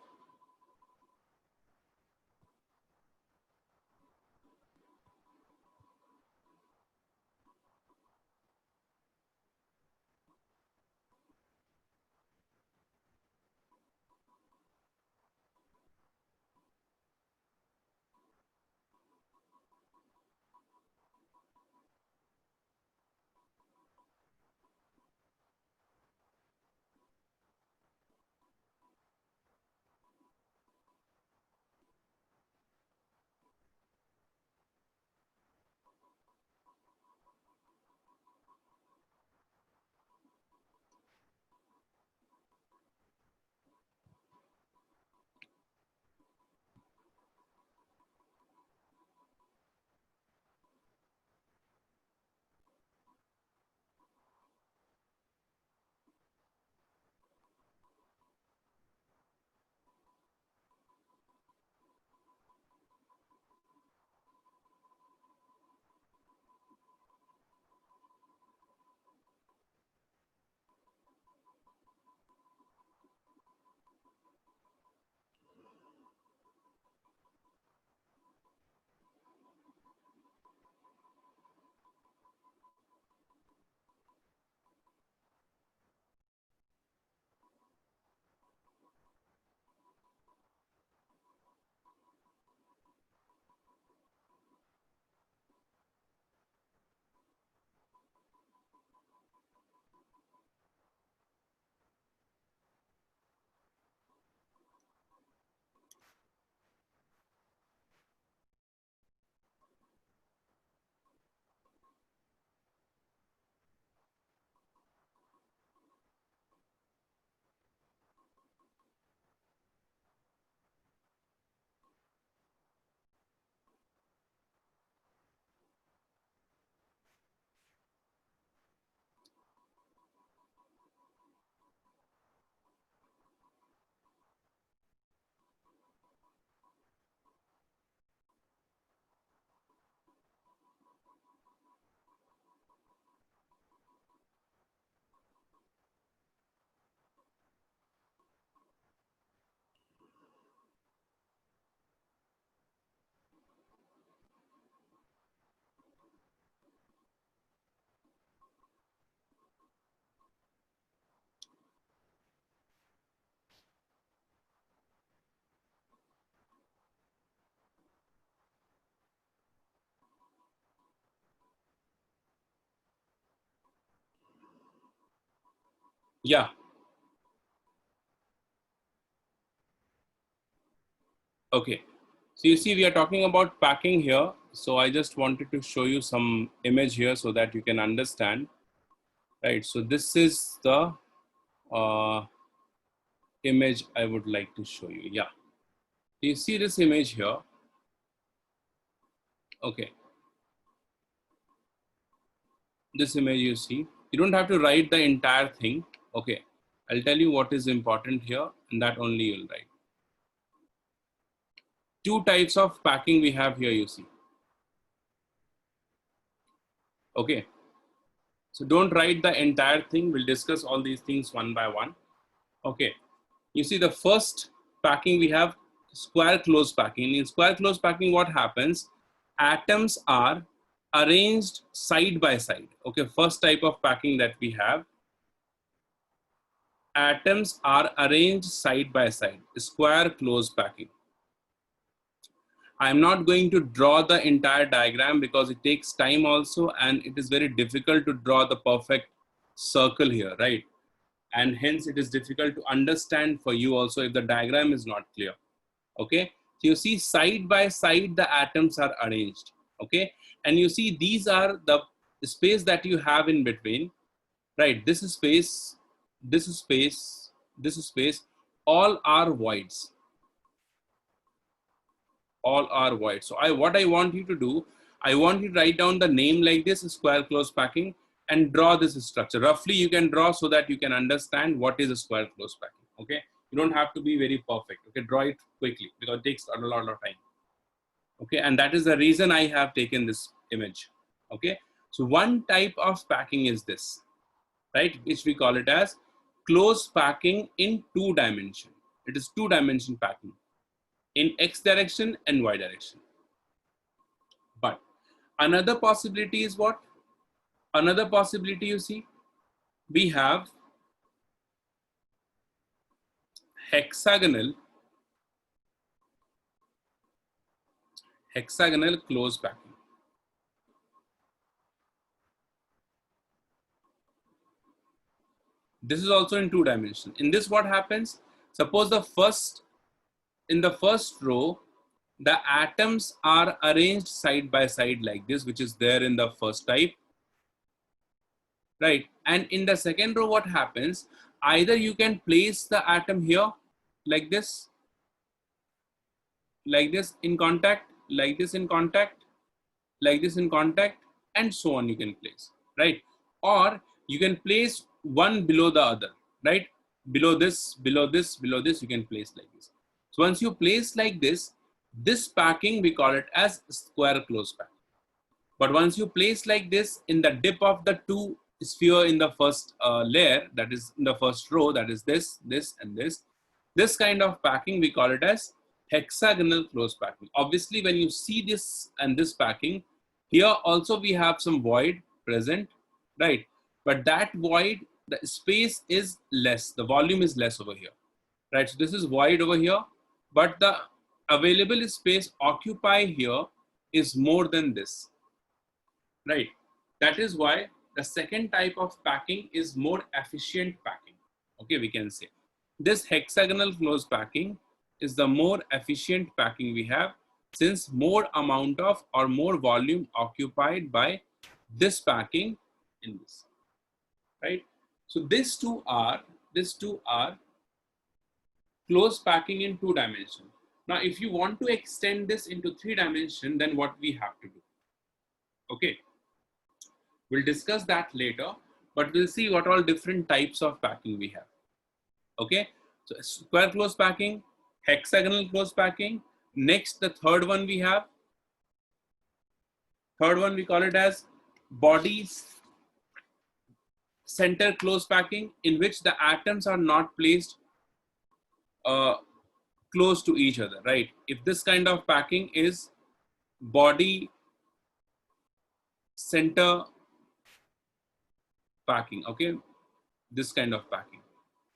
Yeah. Okay. So you see, we are talking about packing here. So I just wanted to show you some image here so that you can understand. Right. So this is the image I would like to show you. Yeah. You see this image here. Okay. This image you see. You don't have to write the entire thing. Okay. I'll tell you what is important here, and that only you'll write. Two types of packing we have here, you see. Okay. So don't write the entire thing. We'll discuss all these things one by one. Okay. You see the first packing we have square close packing. In square close packing, what happens? Atoms are arranged side by side. Okay. First type of packing that we have. Atoms are arranged side by side. Square close packing. I'm not going to draw the entire diagram because it takes time also, and it is very difficult to draw the perfect circle here, right? And hence it is difficult to understand for you also if the diagram is not clear. Okay, so you see side by side the atoms are arranged. Okay, and you see these are the space that you have in between, right? This is space, this is space, this is space, all are voids. All are void. So what I want you to do, I want you to write down the name like this, square close packing, and draw this structure. Roughly you can draw so that you can understand what is a square close packing. Okay, you don't have to be very perfect. Okay, draw it quickly because it takes a lot of time. Okay, and that is the reason I have taken this image. Okay, so one type of packing is this, right, which we call it as close packing in 2-dimension. It is 2-dimension packing in x direction and y direction. But another possibility is what? Another possibility, you see, we have hexagonal close packing. This is also in 2-dimension. In this, what happens? Suppose in the first row, the atoms are arranged side by side like this, which is there in the first type, right? And in the second row, what happens? Either you can place the atom here like this in contact, like this in contact, like this in contact, and so on you can place, right? Or you can place one below the other, right? Below this, below this, below this, you can place like this. So once you place like this packing, we call it as square close packing. But once you place like this in the dip of the two sphere in the first layer, that is in the first row, that is this, this, and this kind of packing, we call it as hexagonal close packing. Obviously, when you see this and this packing, here also we have some void present, right? But that void, the space is less, the volume is less over here, right? So this is void over here, but the available space occupied here is more than this, right? That is why the second type of packing is more efficient packing. Okay, we can say this hexagonal close packing is the more efficient packing we have, since more amount of or more volume occupied by this packing in this, right? So these two are close packing in 2-dimension. Now if you want to extend this into 3-dimension, then what we have to do? Okay, we'll discuss that later, but we'll see what all different types of packing we have. Okay, so square close packing, hexagonal close packing. Next, the third one we have. Third one we call it as body center close packing, in which the atoms are not placed close to each other, right? If this kind of packing is body center packing, okay, this kind of packing,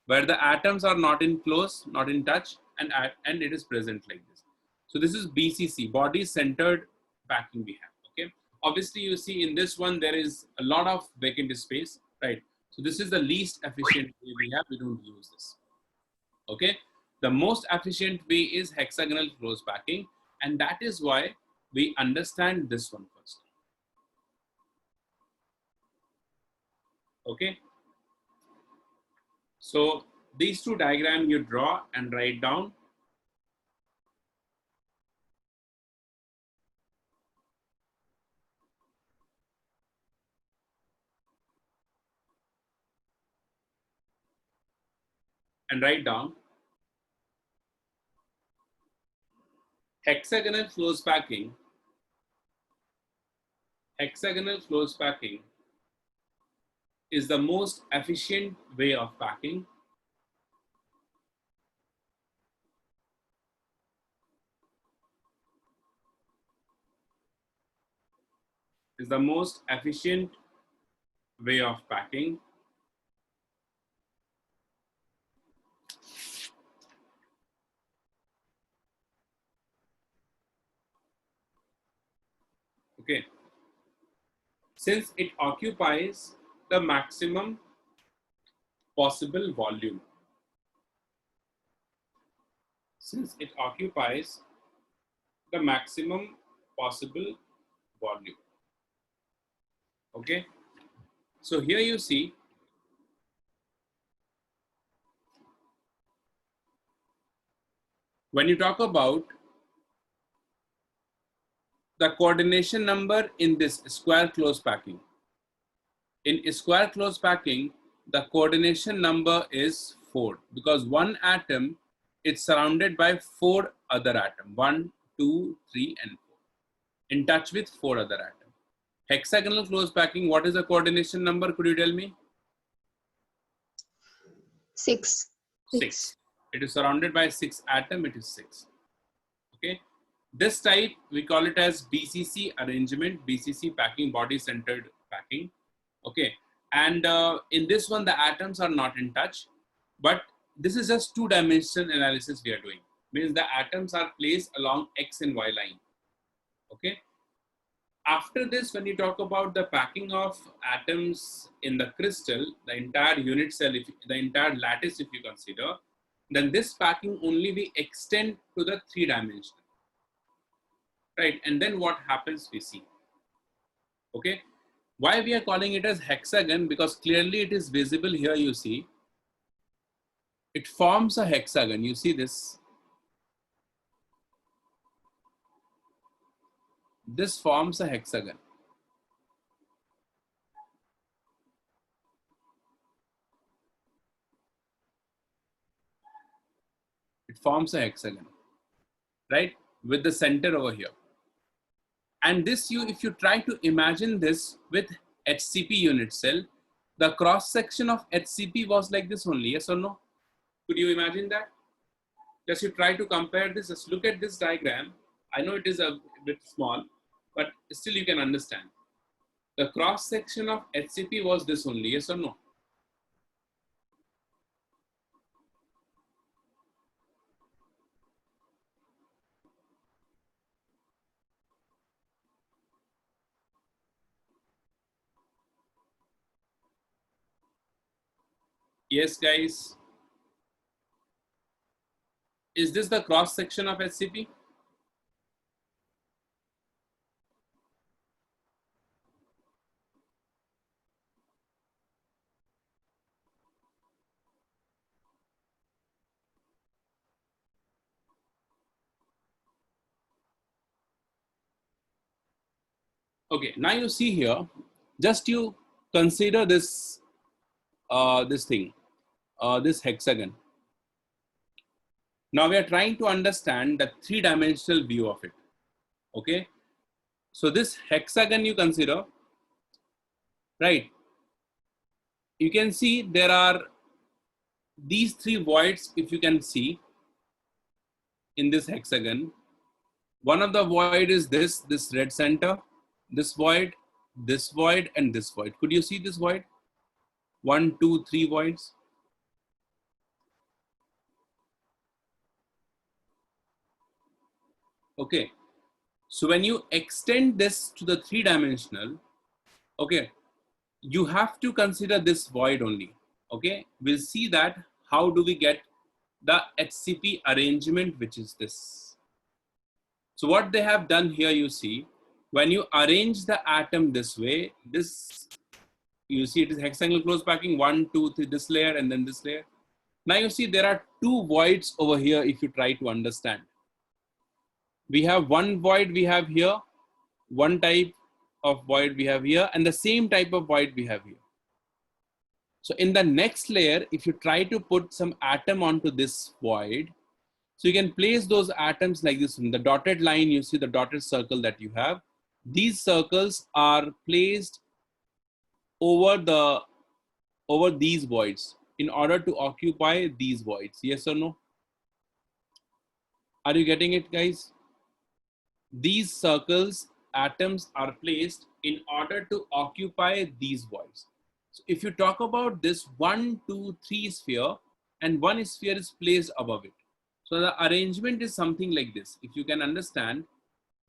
where the atoms are not in close, not in touch, and it is present like this. So this is BCC, body centered packing we have. Okay, obviously you see in this one there is a lot of vacant space, right? So this is the least efficient way we have. We don't use this. Okay. The most efficient way is hexagonal close packing, and that is why we understand this one first. Okay. So these two diagrams you draw and write down. And write down hexagonal close packing. Hexagonal close packing is the most efficient way of packing. Is the most efficient way of packing. Okay. Since it occupies the maximum possible volume. Since it occupies the maximum possible volume. Okay. So here you see when you talk about the coordination number in this square close packing. In square close packing, the coordination number is 4 because one atom is surrounded by 4 other atoms, 1, 2, 3, and 4, in touch with 4 other atoms. Hexagonal close packing, what is the coordination number? Could you tell me? 6. 6. It is surrounded by 6 atoms, it is 6. Okay. This type, we call it as BCC arrangement, BCC packing, body centered packing. Okay. And in this one, the atoms are not in touch, but this is just 2-dimensional analysis we are doing. Means the atoms are placed along X and Y line. Okay. After this, when you talk about the packing of atoms in the crystal, the entire unit cell, the entire lattice, if you consider, then this packing only we extend to the 3-dimensional. Right, and then what happens we see. Okay, why we are calling it as hexagon? Because clearly it is visible here. You see, it forms a hexagon. You see this. This forms a hexagon. It forms a hexagon, right, with the center over here. And this, if you try to imagine this with HCP unit cell, the cross section of HCP was like this only, yes or no? Could you imagine that? Just you try to compare this, just look at this diagram. I know it is a bit small, but still you can understand. The cross section of HCP was this only, yes or no? Yes, guys. Is this the cross section of HCP? Okay, now you see here, just you consider this, this hexagon. Now we are trying to understand the 3-dimensional view of it. Okay, so this hexagon you consider, right? You can see there are these 3 voids, if you can see in this hexagon. One of the void is this red center, this void, and this void. Could you see this void? 1, 2, 3 voids. Okay, so when you extend this to the 3-dimensional, okay, you have to consider this void only. Okay, we'll see that how do we get the HCP arrangement, which is this. So what they have done here, you see, when you arrange the atom this way, this, you see it is hexagonal close packing, 1, 2, 3, this layer and then this layer. Now you see there are two voids over here if you try to understand. We have one void we have here, one type of void we have here, and the same type of void we have here. So in the next layer, if you try to put some atom onto this void, so you can place those atoms like this. In the dotted line, you see the dotted circle that you have. These circles are placed over these voids in order to occupy these voids. Yes or no? Are you getting it, guys? These circles, atoms are placed in order to occupy these voids. So if you talk about this 1, 2, 3 sphere, and one sphere is placed above it. So the arrangement is something like this. If you can understand,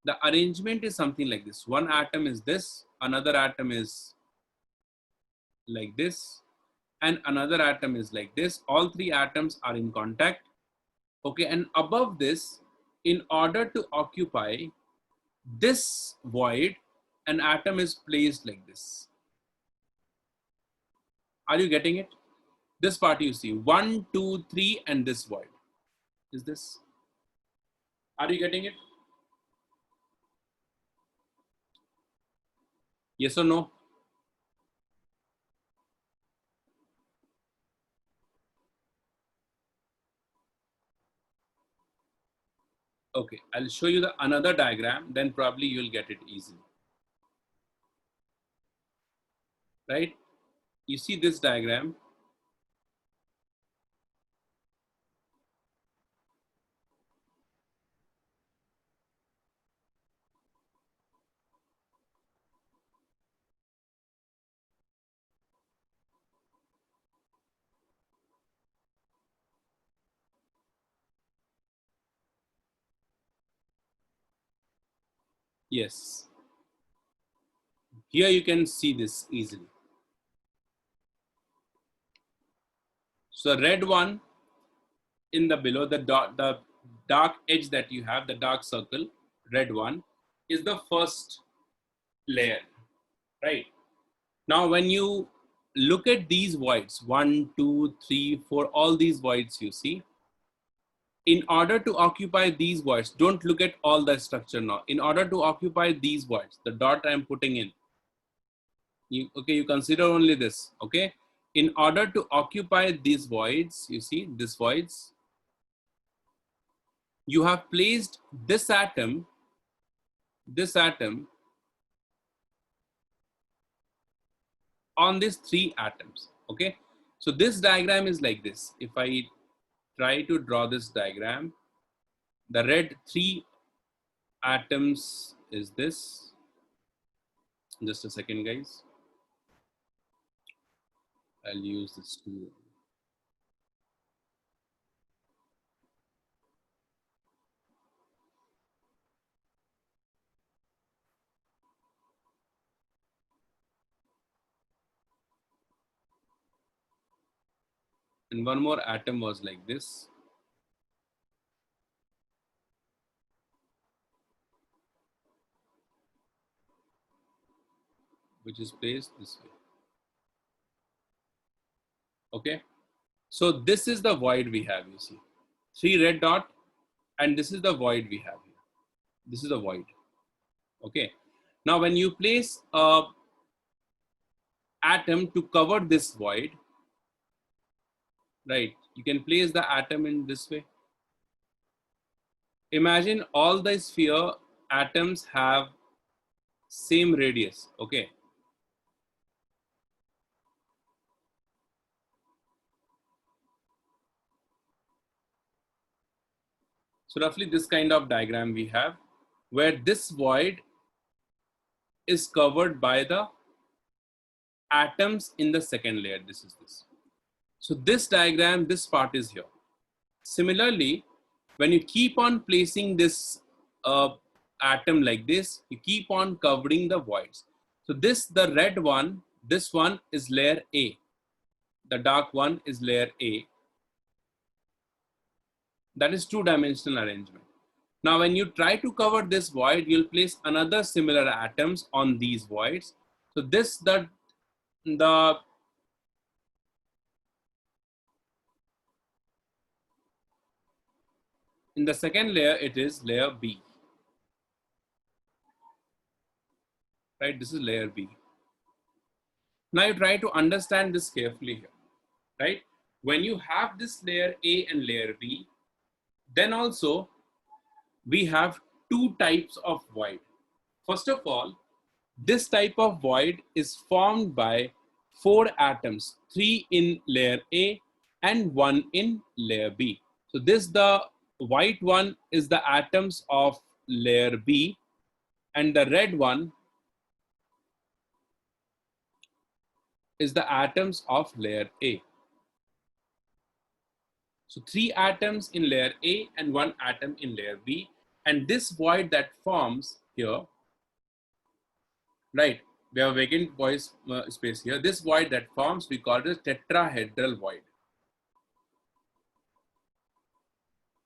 the arrangement is something like this. One atom is this, another atom is like this, and another atom is like this. All three atoms are in contact. Okay, and above this, in order to occupy this void, an atom is placed like this. Are you getting it? This part you see 1, 2, 3, and this void is this. Are you getting it? Yes or no? Okay, I'll show you the another diagram, then probably you'll get it easily. Right? You see this diagram. Yes. Here you can see this easily. So the red one in the below, the dark edge that you have, the dark circle, red one, is the first layer, right? Now when you look at these voids, 1, 2, 3, 4, all these voids you see, in order to occupy these voids, don't look at all the structure now. In order to occupy these voids, the dot I'm putting in, you consider only this, okay? In order to occupy these voids, you see these voids, you have placed this atom on these three atoms, okay? So this diagram is like this. If I try to draw this diagram, the red 3 atoms is this. Just a second, guys. I'll use this tool. And one more atom was like this. Which is placed this way. Okay. So this is the void we have, you see. 3 red dot, and this is the void we have here. This is the void. Okay. Now when you place a atom to cover this void, right, you can place the atom in this way. Imagine all the sphere atoms have same radius, okay? So roughly this kind of diagram we have, where this void is covered by the atoms in the second layer. This is this. So this diagram, this part is here. Similarly, when you keep on placing this atom like this, you keep on covering the voids. So this, the red one, This one is layer A. The dark one is layer A. That is two-dimensional arrangement. Now, when you try to cover this void, you'll place another similar atoms on these voids. So this, the in the second layer, it is layer B. Right, this is layer B. Now you try to understand this carefully here, right? When you have this layer A and layer B, then also we have two types of void. First of all, this type of void is formed by 4 atoms, 3 in layer A and 1 in layer B. So this, the white one is the atoms of layer B, and the red one is the atoms of layer A. So 3 atoms in layer A and 1 atom in layer B. And this void that forms here, right, we have vacant void space here. This void that forms, we call it tetrahedral void.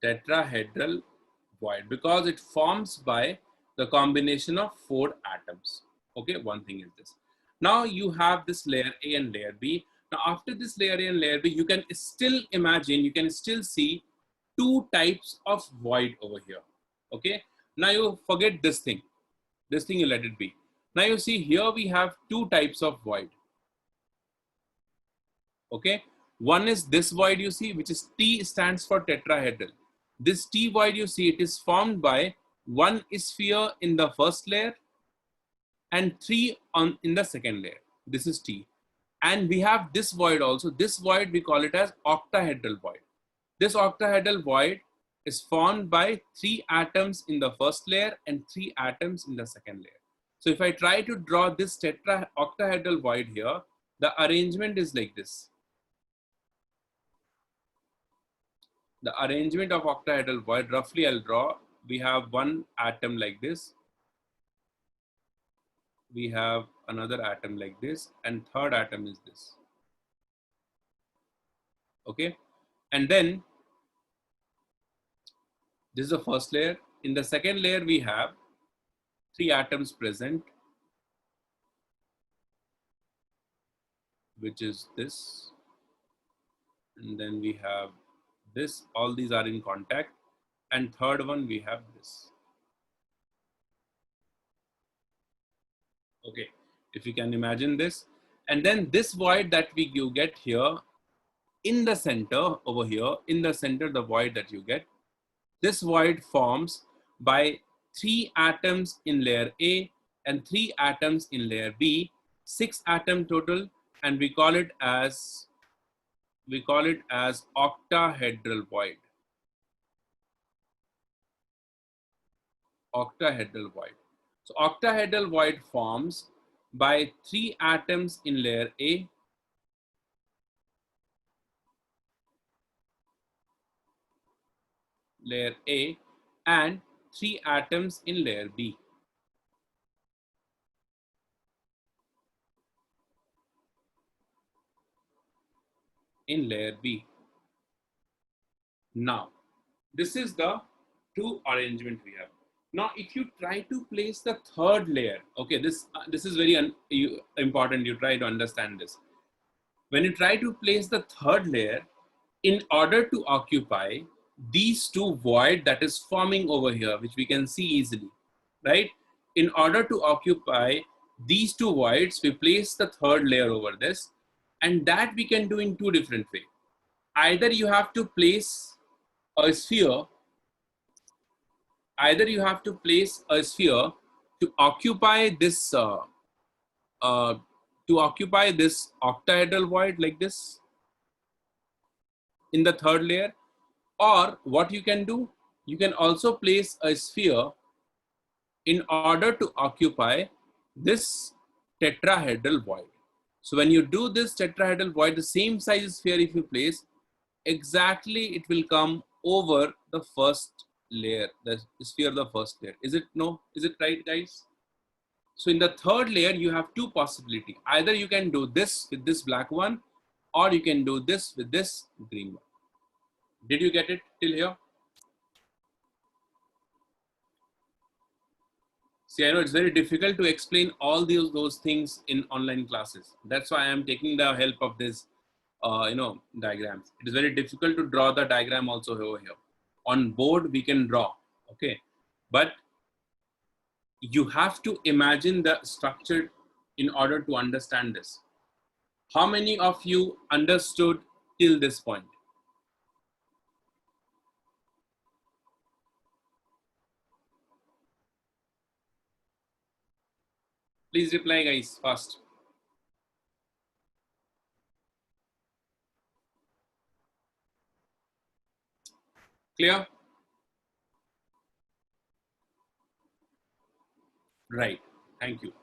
Tetrahedral void, because it forms by the combination of 4 atoms. Okay, one thing is this. Now you have this layer A and layer B. Now after this layer A and layer B, you can still imagine, you can still see 2 types of void over here. Okay, now you forget this thing. This thing you let it be. Now you see here we have 2 types of void. Okay, one is this void you see, which is T stands for tetrahedral. This T void you see, it is formed by 1 sphere in the first layer and 3 in the second layer. This is T. And we have this void also. This void we call it as octahedral void. This octahedral void is formed by 3 atoms in the first layer and 3 atoms in the second layer. So if I try to draw this octahedral void here, the arrangement is like this. The arrangement of octahedral void, roughly I'll draw. We have 1 atom like this. We have another atom like this, and third atom is this. Okay, and then this is the first layer. In the second layer, we have 3 atoms present, which is this. And then we have this. All these are in contact. And third one, we have this. Okay, if you can imagine this. And then this void that you get here in the center over here, in the center, the void that you get, this void forms by 3 atoms in layer A and 3 atoms in layer B, 6 atom total, and we call it as octahedral void. Octahedral void. So octahedral void forms by 3 atoms in layer A, and 3 atoms in layer B. In layer B. Now, this is the 2 arrangement we have. Now, if you try to place the third layer, okay, this is very important. You try to understand this. When you try to place the third layer, in order to occupy these 2 void that is forming over here, which we can see easily, right? In order to occupy these 2 voids, we place the third layer over this, and that we can do in 2 different ways. Either you have to place a sphere, to occupy this octahedral void like this in the third layer, or what you can do, you can also place a sphere in order to occupy this tetrahedral void. So when you do this tetrahedral void, the same size sphere if you place, exactly it will come over the first layer, the sphere of the first layer. Is it right, guys? So in the third layer, you have two possibilities. Either you can do this with this black one, or you can do this with this green one. Did you get it till here? See, I know it's very difficult to explain all those things in online classes. That's why I am taking the help of this, diagrams. It is very difficult to draw the diagram also over here. On board, we can draw, okay? But you have to imagine the structure in order to understand this. How many of you understood till this point? Please reply, guys, fast. Clear? Right. Thank you.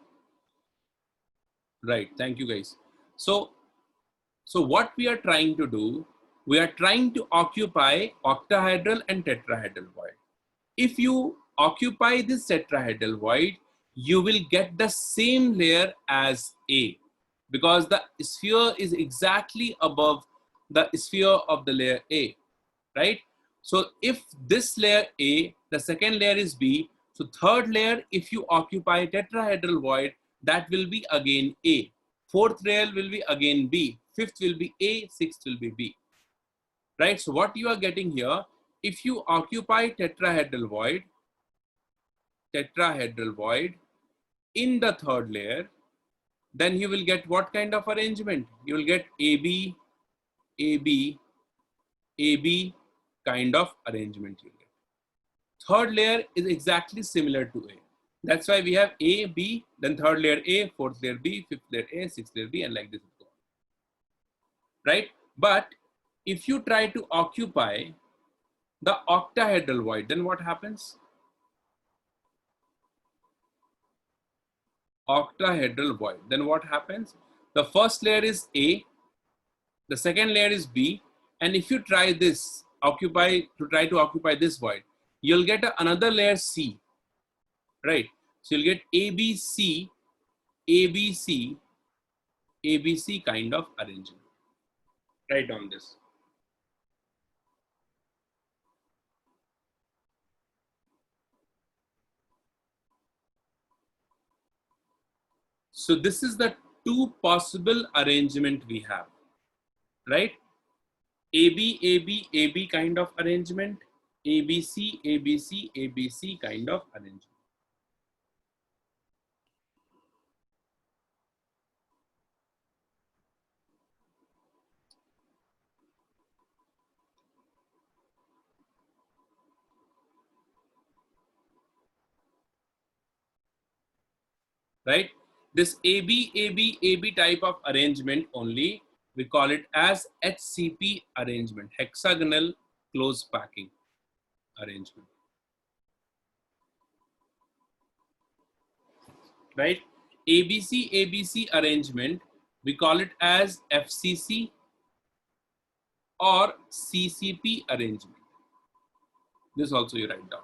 Right. Thank you, guys. So what we are trying to do, we are trying to occupy octahedral and tetrahedral void. If you occupy this tetrahedral void, you will get the same layer as A, because the sphere is exactly above the sphere of the layer A, right? So if this layer A, the second layer is B, so third layer, if you occupy tetrahedral void, that will be again A. Fourth layer will be again B. Fifth will be A, sixth will be B, right? So what you are getting here, if you occupy tetrahedral void in the third layer, then you will get what kind of arrangement? You will get AB, AB, AB kind of arrangement. You get. Third layer is exactly similar to A. That's why we have A, B, then third layer A, fourth layer B, fifth layer A, sixth layer B, and like this, right? But if you try to occupy the octahedral void, then what happens? Octahedral void. Then what happens? The first layer is A, the second layer is B, and if you try this, try to occupy this void, you'll get another layer C, right? So you'll get ABC, ABC, ABC kind of arrangement. Write down this. So this is the two possible arrangement we have, right? AB, AB, AB kind of arrangement, ABC, ABC, ABC kind of arrangement. Right? This AB, AB, AB type of arrangement only, we call it as HCP arrangement, hexagonal close packing arrangement. Right? ABC, ABC arrangement, we call it as FCC or CCP arrangement. This also you write down.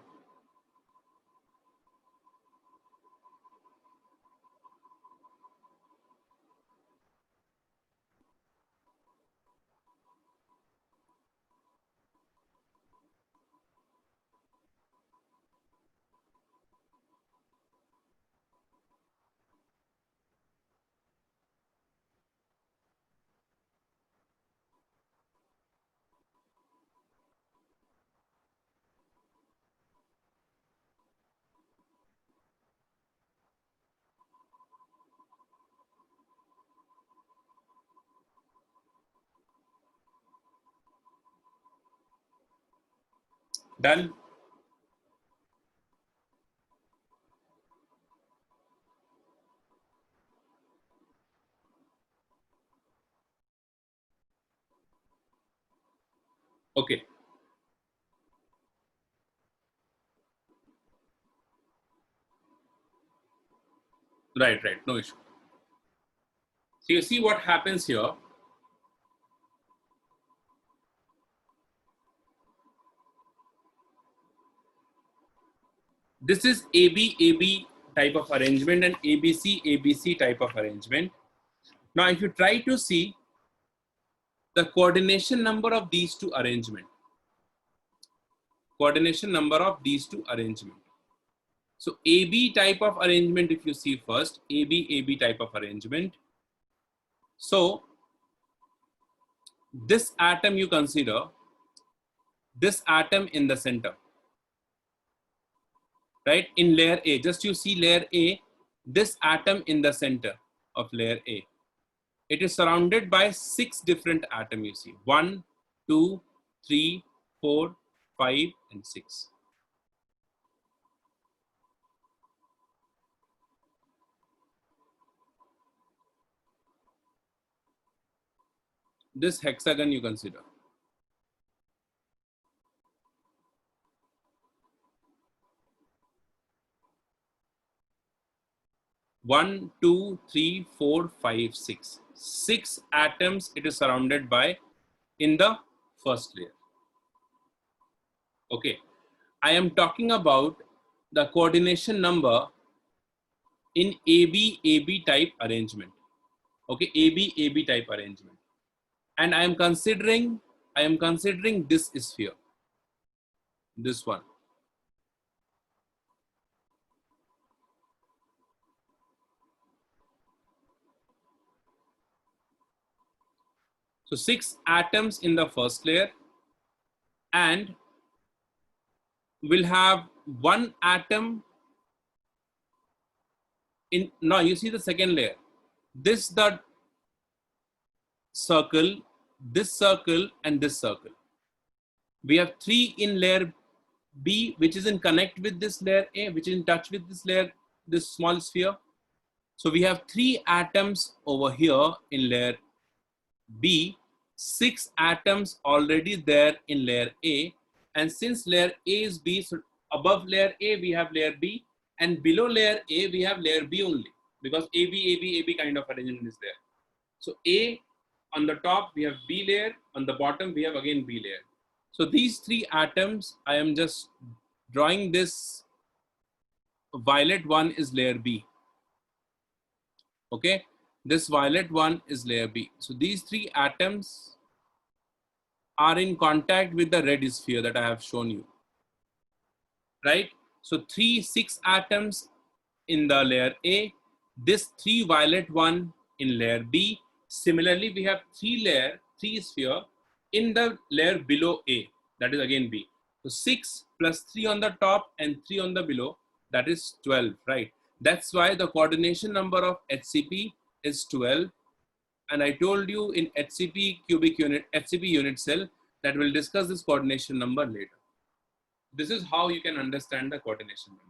Done? Okay. Right, no issue. So you see what happens here. This is AB, AB type of arrangement and ABC, ABC type of arrangement. Now, if you try to see the coordination number of these two arrangement, coordination number of these two arrangement. So AB type of arrangement, if you see first, AB type of arrangement. So this atom you consider, this atom in the center, right? In layer A, just you see layer A, this atom in the center of layer A. It is surrounded by 6 different atoms, you see. 1, 2, 3, 4, 5, and 6. This hexagon you consider. One, two, three, four, five, six. 6 atoms it is surrounded by in the first layer. Okay. I am talking about the coordination number in AB type arrangement. Okay, AB type arrangement. And I am considering this sphere. This one. So 6 atoms in the first layer, and we'll have 1 atom in, now you see the second layer. This the circle, this circle, and this circle. We have 3 in layer B, which is in connect with this layer A, which is in touch with this layer, this small sphere. So we have 3 atoms over here in layer B, 6 atoms already there in layer A, and since layer A is B, so above layer A we have layer B, and below layer A we have layer B only, because AB kind of arrangement is there. So A on the top we have B layer, on the bottom we have again B layer. So these 3 atoms, I am just drawing this violet one is layer B. Okay, this violet one is layer B. So these 3 atoms are in contact with the red sphere that I have shown you, right? So 6 atoms in the layer A, this 3 violet one in layer B. Similarly, we have 3 sphere in the layer below A, that is again B. So 6 plus 3 on the top and 3 on the below, that is 12, right? That's why the coordination number of HCP is 12. And I told you in HCP cubic unit, HCP unit cell, that we'll discuss this coordination number later. This is how you can understand the coordination number.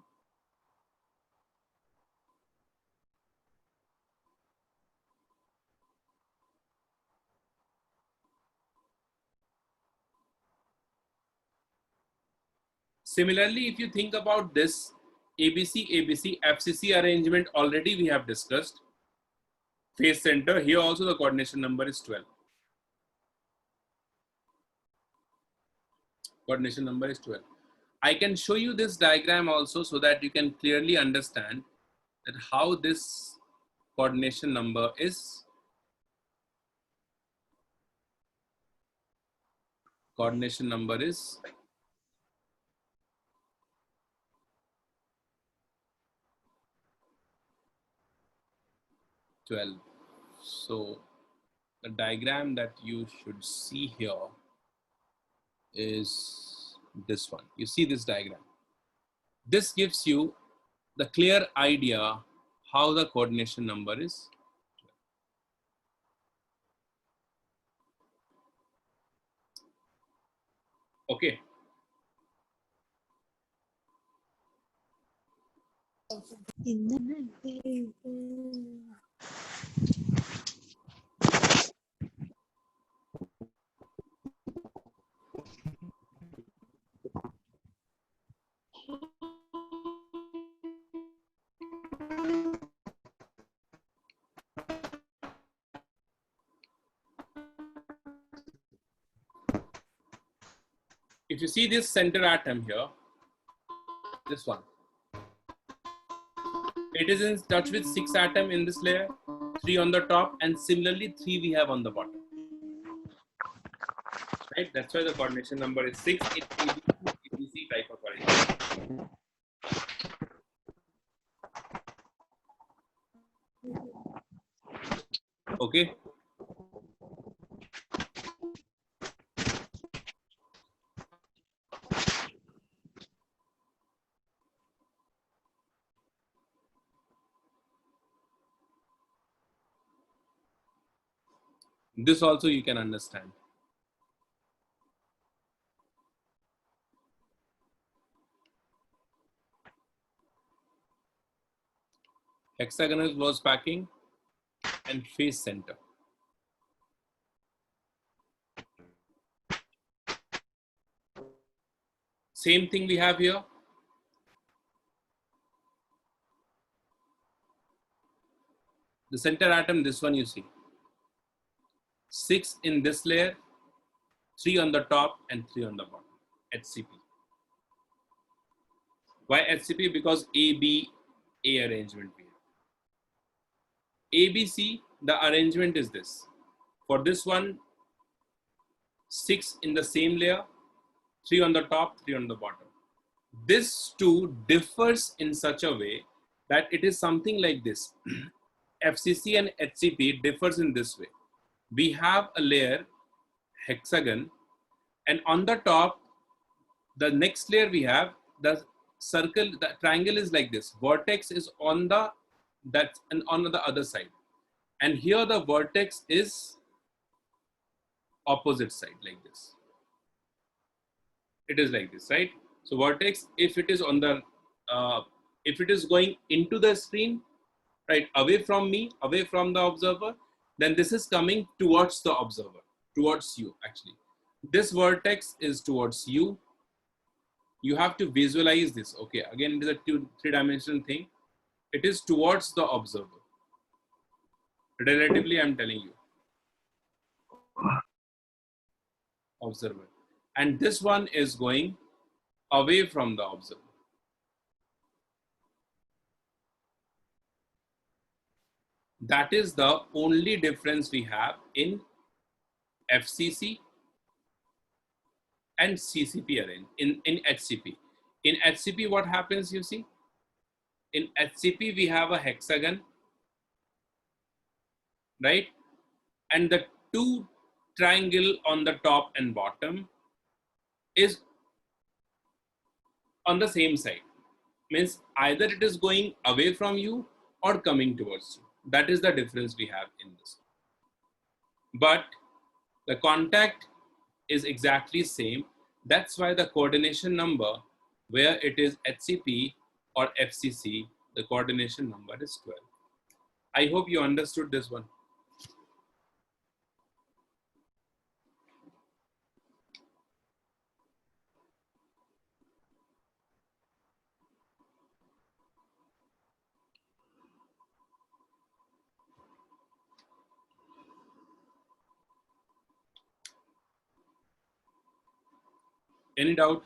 Similarly, if you think about this ABC, FCC arrangement, already we have discussed. Phase center, here also the coordination number is 12. Coordination number is 12. I can show you this diagram also so that you can clearly understand that how this coordination number is. Coordination number is 12. So the diagram that you should see here is this one. You see this diagram. This gives you the clear idea how the coordination number is. Okay. If you see this center atom here, this one, It is in touch with 6 atom in this layer, 3 on the top, and similarly 3 we have on the bottom. Right? That's why the coordination number is 6 in ABC type of arrangement. Okay. This also you can understand. Hexagonal close packing and face center. Same thing we have here. The center atom, this one you see. 6 in this layer, 3 on the top and 3 on the bottom. HCP. Why HCP? Because AB, A arrangement. ABC, the arrangement is this. For this one, 6 in the same layer, 3 on the top, 3 on the bottom. This two differs in such a way that it is something like this. FCC and HCP differs in this way. We have a layer, hexagon, and on the top, the next layer we have, the circle, the triangle is like this. Vertex is on the, that's and on the other side. And here the vertex is opposite side like this. It is like this, right? So vertex, if it is on the, if it is going into the screen, right, away from me, away from the observer, then this is coming towards the observer, towards you actually. This vertex is towards you. You have to visualize this. Okay, again, it is a three-dimensional thing. It is towards the observer. Relatively, I'm telling you. Observer. And this one is going away from the observer. That is the only difference we have in FCC and CCP arrange in HCP. In HCP, what happens, you see? In HCP, we have a hexagon, right? And the two triangle on the top and bottom is on the same side. Means either it is going away from you or coming towards you. That is the difference we have in this. But the contact is exactly same. That's why the coordination number, where it is HCP or FCC, the coordination number is 12. I hope you understood this one. Any doubt?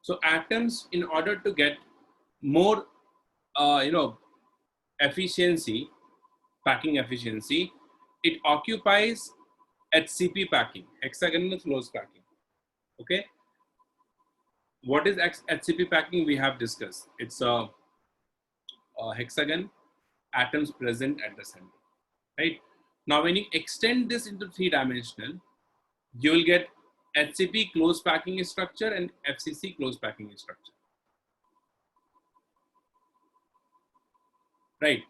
So atoms, in order to get more, efficiency, packing efficiency, it occupies HCP packing, hexagonal close packing. Okay. What is HCP packing? We have discussed. It's a hexagon, atoms present at the center, right? Now, when you extend this into three-dimensional, you will get HCP close packing structure and FCC close packing structure, right?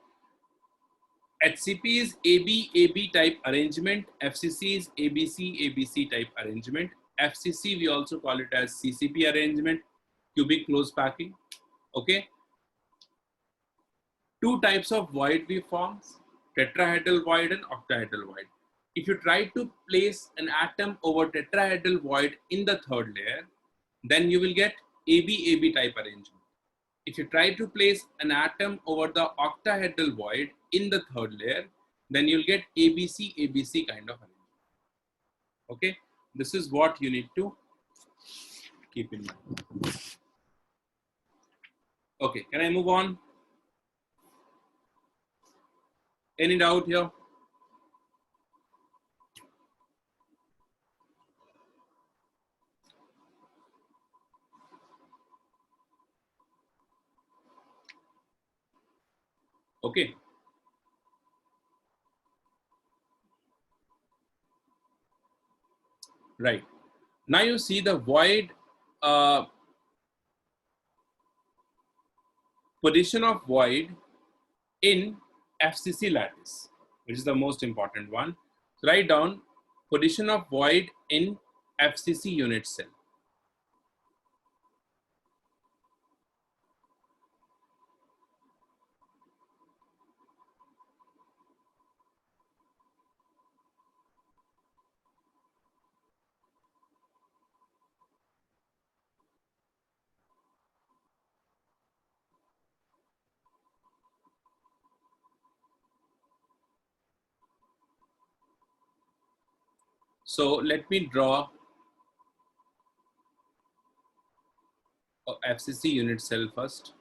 HCP is AB type arrangement. FCC is ABC type arrangement. FCC, we also call it as CCP arrangement, cubic close packing. Okay. Two types of void we form, tetrahedral void and octahedral void. If you try to place an atom over tetrahedral void in the third layer, then you will get AB type arrangement. If you try to place an atom over the octahedral void in the third layer, then you'll get ABC kind of arrangement. Okay, this is what you need to keep in mind. Okay, can I move on? Any doubt here? Okay. Right. Now you see the void position of void in FCC lattice, which is the most important one. So write down position of void in FCC unit cell. So let me draw a FCC unit cell first.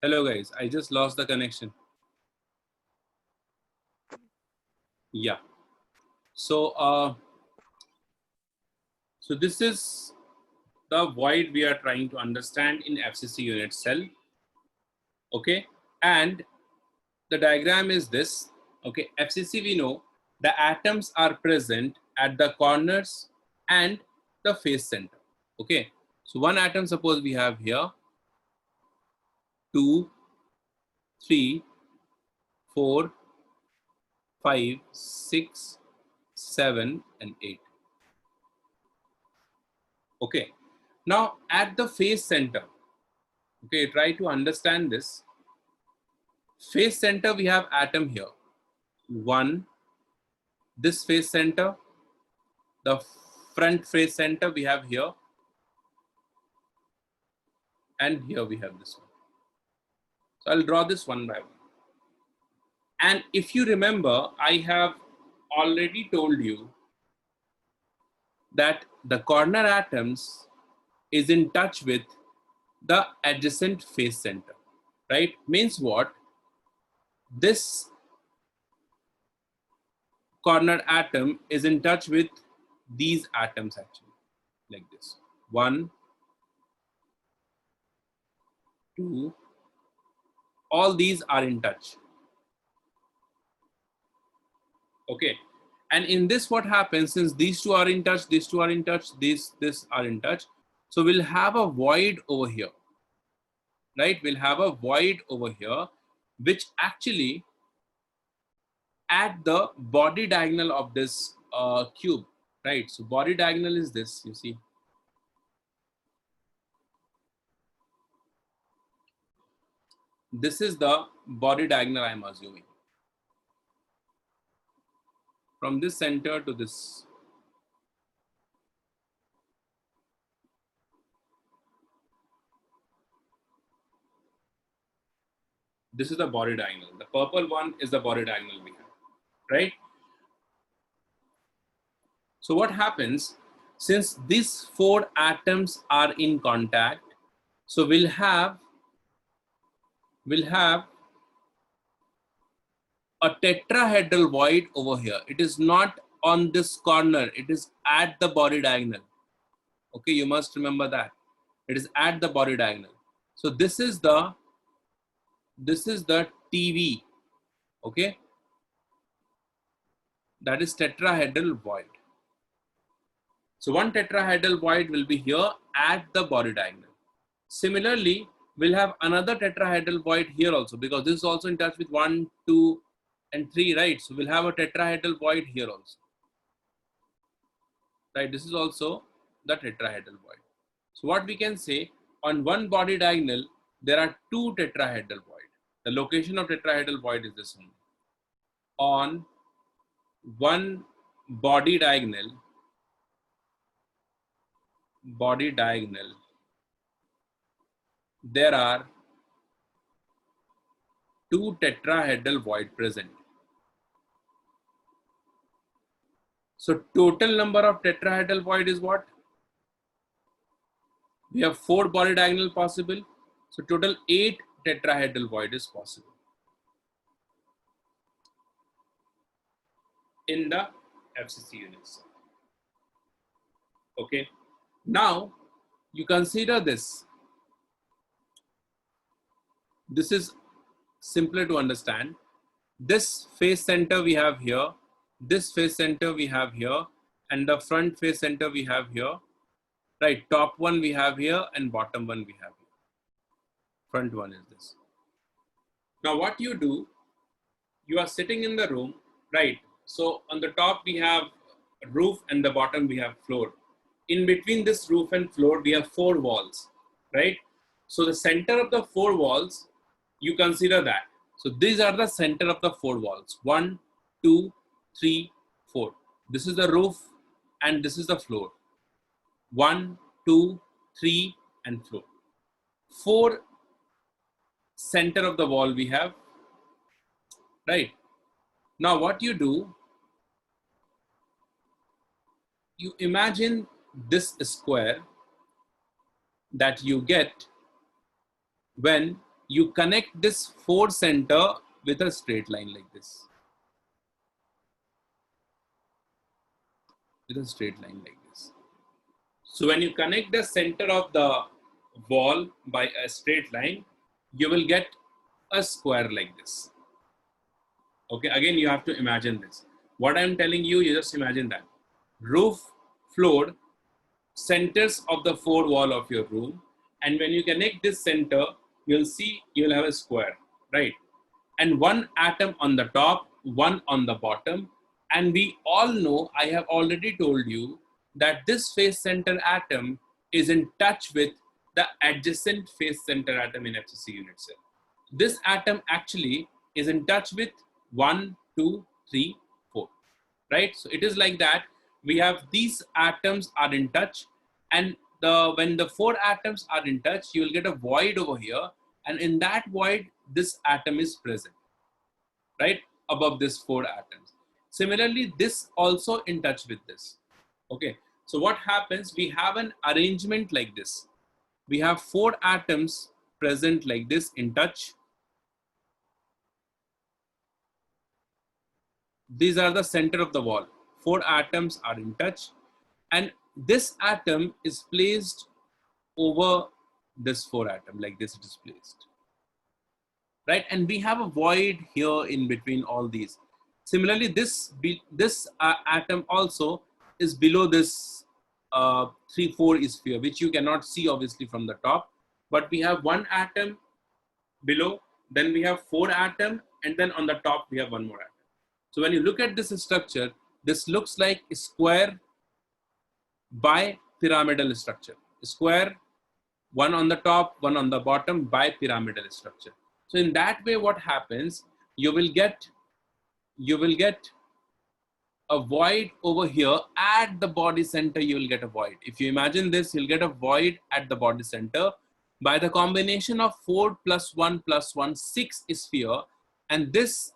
Hello guys, I just lost the connection. Yeah. So so this is the void we are trying to understand in FCC unit cell. Okay, and the diagram is this. Okay, FCC, we know the atoms are present at the corners and the face center. Okay, so one atom, suppose we have here 2, 3, 4, 5, 6, 7, and 8. Okay, now at the face center, okay, try to understand this. Face center, we have atom here 1, this face center, the front face center we have here, and here we have this one. So I'll draw this one by one. And if you remember, I have already told you that the corner atoms is in touch with the adjacent face center, right? Means what? This corner atom is in touch with these atoms actually, like this. 1, 2, all these are in touch. Okay. And in this, what happens, since these two are in touch, these two are in touch, this are in touch. So we'll have a void over here, right? We'll have a void over here, which actually at the body diagonal of this cube, right? So body diagonal is this, you see. This is the body diagonal I'm assuming. From this center to this. This is the body diagonal. The purple one is the body diagonal we have, right? So what happens, since these 4 atoms are in contact, so we'll have a tetrahedral void over here. It is not on this corner, it is at the body diagonal. Okay, you must remember that. It is at the body diagonal. So this is the TV, okay? That is tetrahedral void. So one tetrahedral void will be here at the body diagonal. Similarly, we'll have another tetrahedral void here also, because this is also in touch with 1, 2, and 3, right? So we'll have a tetrahedral void here also, right? This is also the tetrahedral void. So what we can say, on one body diagonal, there are 2 tetrahedral void. The location of tetrahedral void is this one. On one body diagonal, there are 2 tetrahedral void present. So total number of tetrahedral void is what? We have 4 body diagonal possible. So total 8 tetrahedral void is possible in the FCC units. Okay. Now you consider this. This is simpler to understand. This face center we have here, this face center we have here, and the front face center we have here, right? Top one we have here and bottom one we have here. Front one is this. Now what you do, you are sitting in the room, right? So on the top we have roof and the bottom we have floor. In between this roof and floor, we have 4 walls, right? So the center of the 4 walls, you consider that. So these are the center of the 4 walls. 1, 2, 3, 4. This is the roof and this is the floor. 1, 2, 3, and floor. 4 center of the wall we have, right? Now what you do, you imagine this square that you get when you connect this 4 center with a straight line like this. With a straight line like this. So when you connect the center of the wall by a straight line, you will get a square like this. Okay, again, you have to imagine this. What I'm telling you, you just imagine that. Roof, floor, centers of the 4 wall of your room. And when you connect this center, you'll see you'll have a square, right? And 1 atom on the top, 1 on the bottom. And we all know, I have already told you that this face center atom is in touch with the adjacent face center atom in FCC unit cell. This atom actually is in touch with 1, 2, 3, 4. right? So it is like that. We have these atoms are in touch, and when the four atoms are in touch, you will get a void over here, and in that void, this atom is present, right, above this four atoms. Similarly, this also in touch with this. Okay, so what happens? We have an arrangement like this. We have four atoms present like this in touch. These are the center of the wall. Four atoms are in touch, and this atom is placed over this four atom, like this it is placed, right? And we have a void here in between all these. Similarly, this atom also is below this 3,4 sphere, which you cannot see obviously from the top, but we have one atom below, then we have four atom, and then on the top we have one more atom. So when you look at this structure, this looks like a square bipyramidal structure. Square, one on the top, one on the bottom, bipyramidal structure. So in that way, what happens? You will get a void over here at the body center. You will get a void. If you imagine this, you'll get a void at the body center by the combination of 4 plus 1 plus 1, 6 sphere, and this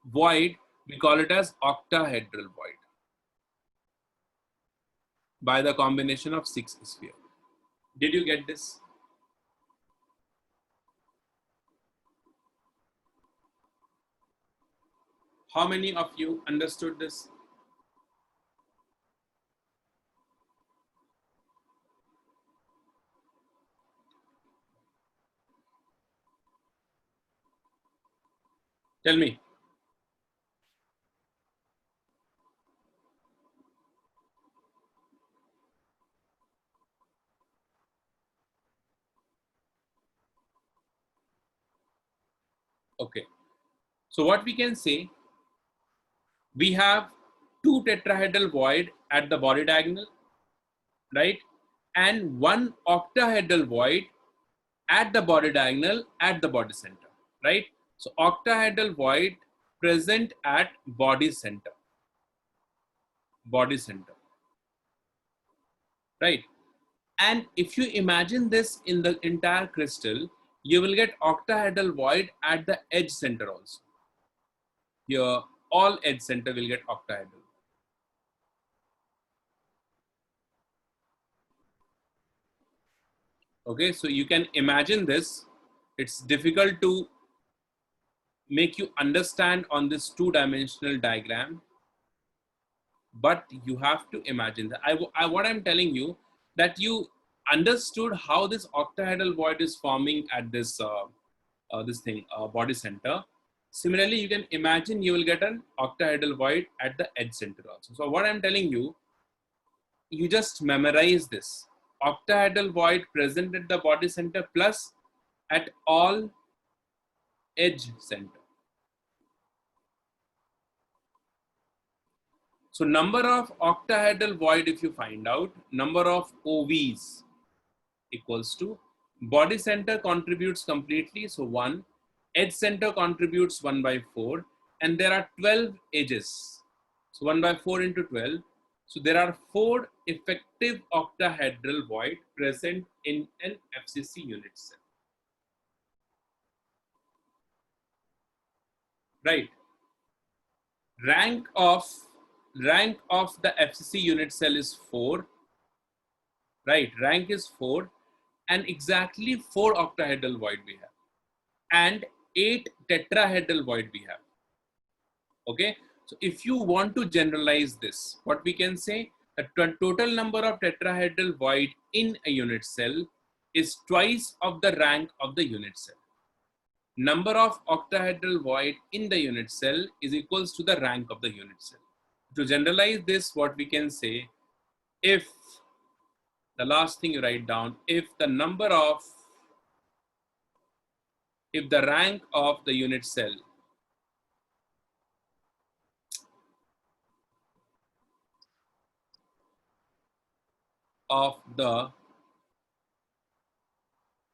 void, we call it as octahedral void by the combination of 6 sphere. Did you get this? How many of you understood this? Tell me. Okay. So what we can say, we have two tetrahedral void at the body diagonal, right? And one octahedral void at the body diagonal at the body center, right? So octahedral void present at body center, right? And if you imagine this in the entire crystal, you will get octahedral void at the edge center also. Here, all edge center will get octahedral. Okay, so you can imagine this. It's difficult to make you understand on this two-dimensional diagram, but you have to imagine that. What I'm telling you, that you understood how this octahedral void is forming at this body center. Similarly, you can imagine you will get an octahedral void at the edge center also. So what I'm telling you, you just memorize this. Octahedral void present at the body center plus at all edge center. So number of octahedral void, if you find out, number of OVs equals to body center contributes completely, so 1, edge center contributes 1 by 4, and there are 12 edges. So 1 by 4 into 12. So there are 4 effective octahedral void present in an FCC unit cell. Right. Rank of the FCC unit cell is 4. Right. Rank is 4. And exactly 4 octahedral void we have, and 8 tetrahedral void we have. Okay, so if you want to generalize this, what we can say, the total number of tetrahedral void in a unit cell is twice of the rank of the unit cell. Number of octahedral void in the unit cell is equals to the rank of the unit cell. To generalize this, what we can say, if the last thing you write down, if the rank of the unit cell of the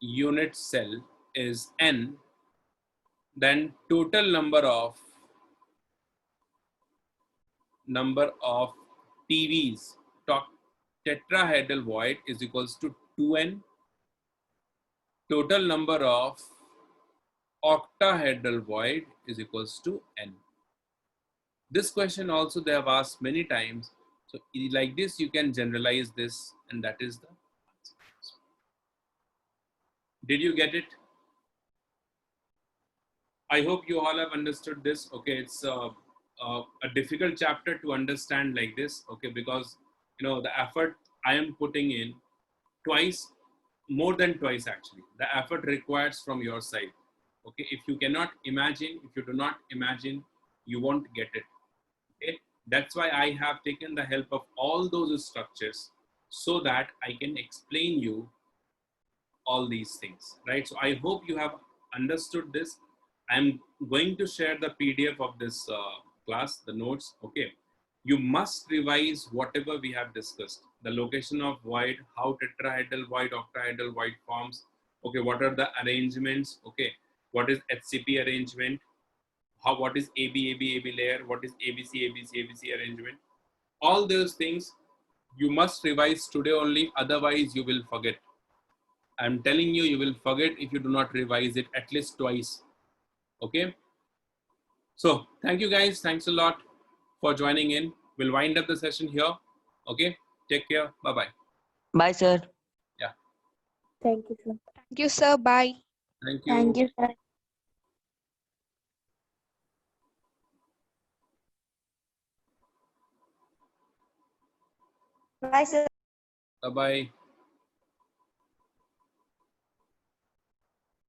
unit cell is n, then total number of number of TVs, tetrahedral void, is equals to 2n. Total number of octahedral void is equals to n. This question also they have asked many times. So like this, you can generalize this, and that is the answer. Did you get it? I hope you all have understood this. Okay, it's a difficult chapter to understand like this. Okay, because the effort I am putting in twice, more than twice actually. The effort requires from your side. Okay, if you cannot imagine, if you do not imagine, you won't get it. Okay, that's why I have taken the help of all those structures so that I can explain you all these things, right? So I hope you have understood this. I'm going to share the PDF of this class, the notes. Okay, you must revise whatever we have discussed: the location of void, how tetrahedral void, octahedral void forms. Okay, what are the arrangements? Okay, what is HCP arrangement? What is AB layer? What is ABC arrangement? All those things you must revise today only, otherwise you will forget. I'm telling you, you will forget if you do not revise it at least twice. Okay. So thank you guys. Thanks a lot for joining in. We'll wind up the session here. Okay. Take care. Bye-bye. Bye, sir. Yeah. Thank you, sir. Thank you, sir. Bye. Thank you. Thank you, sir. Bye, sir. Bye-bye.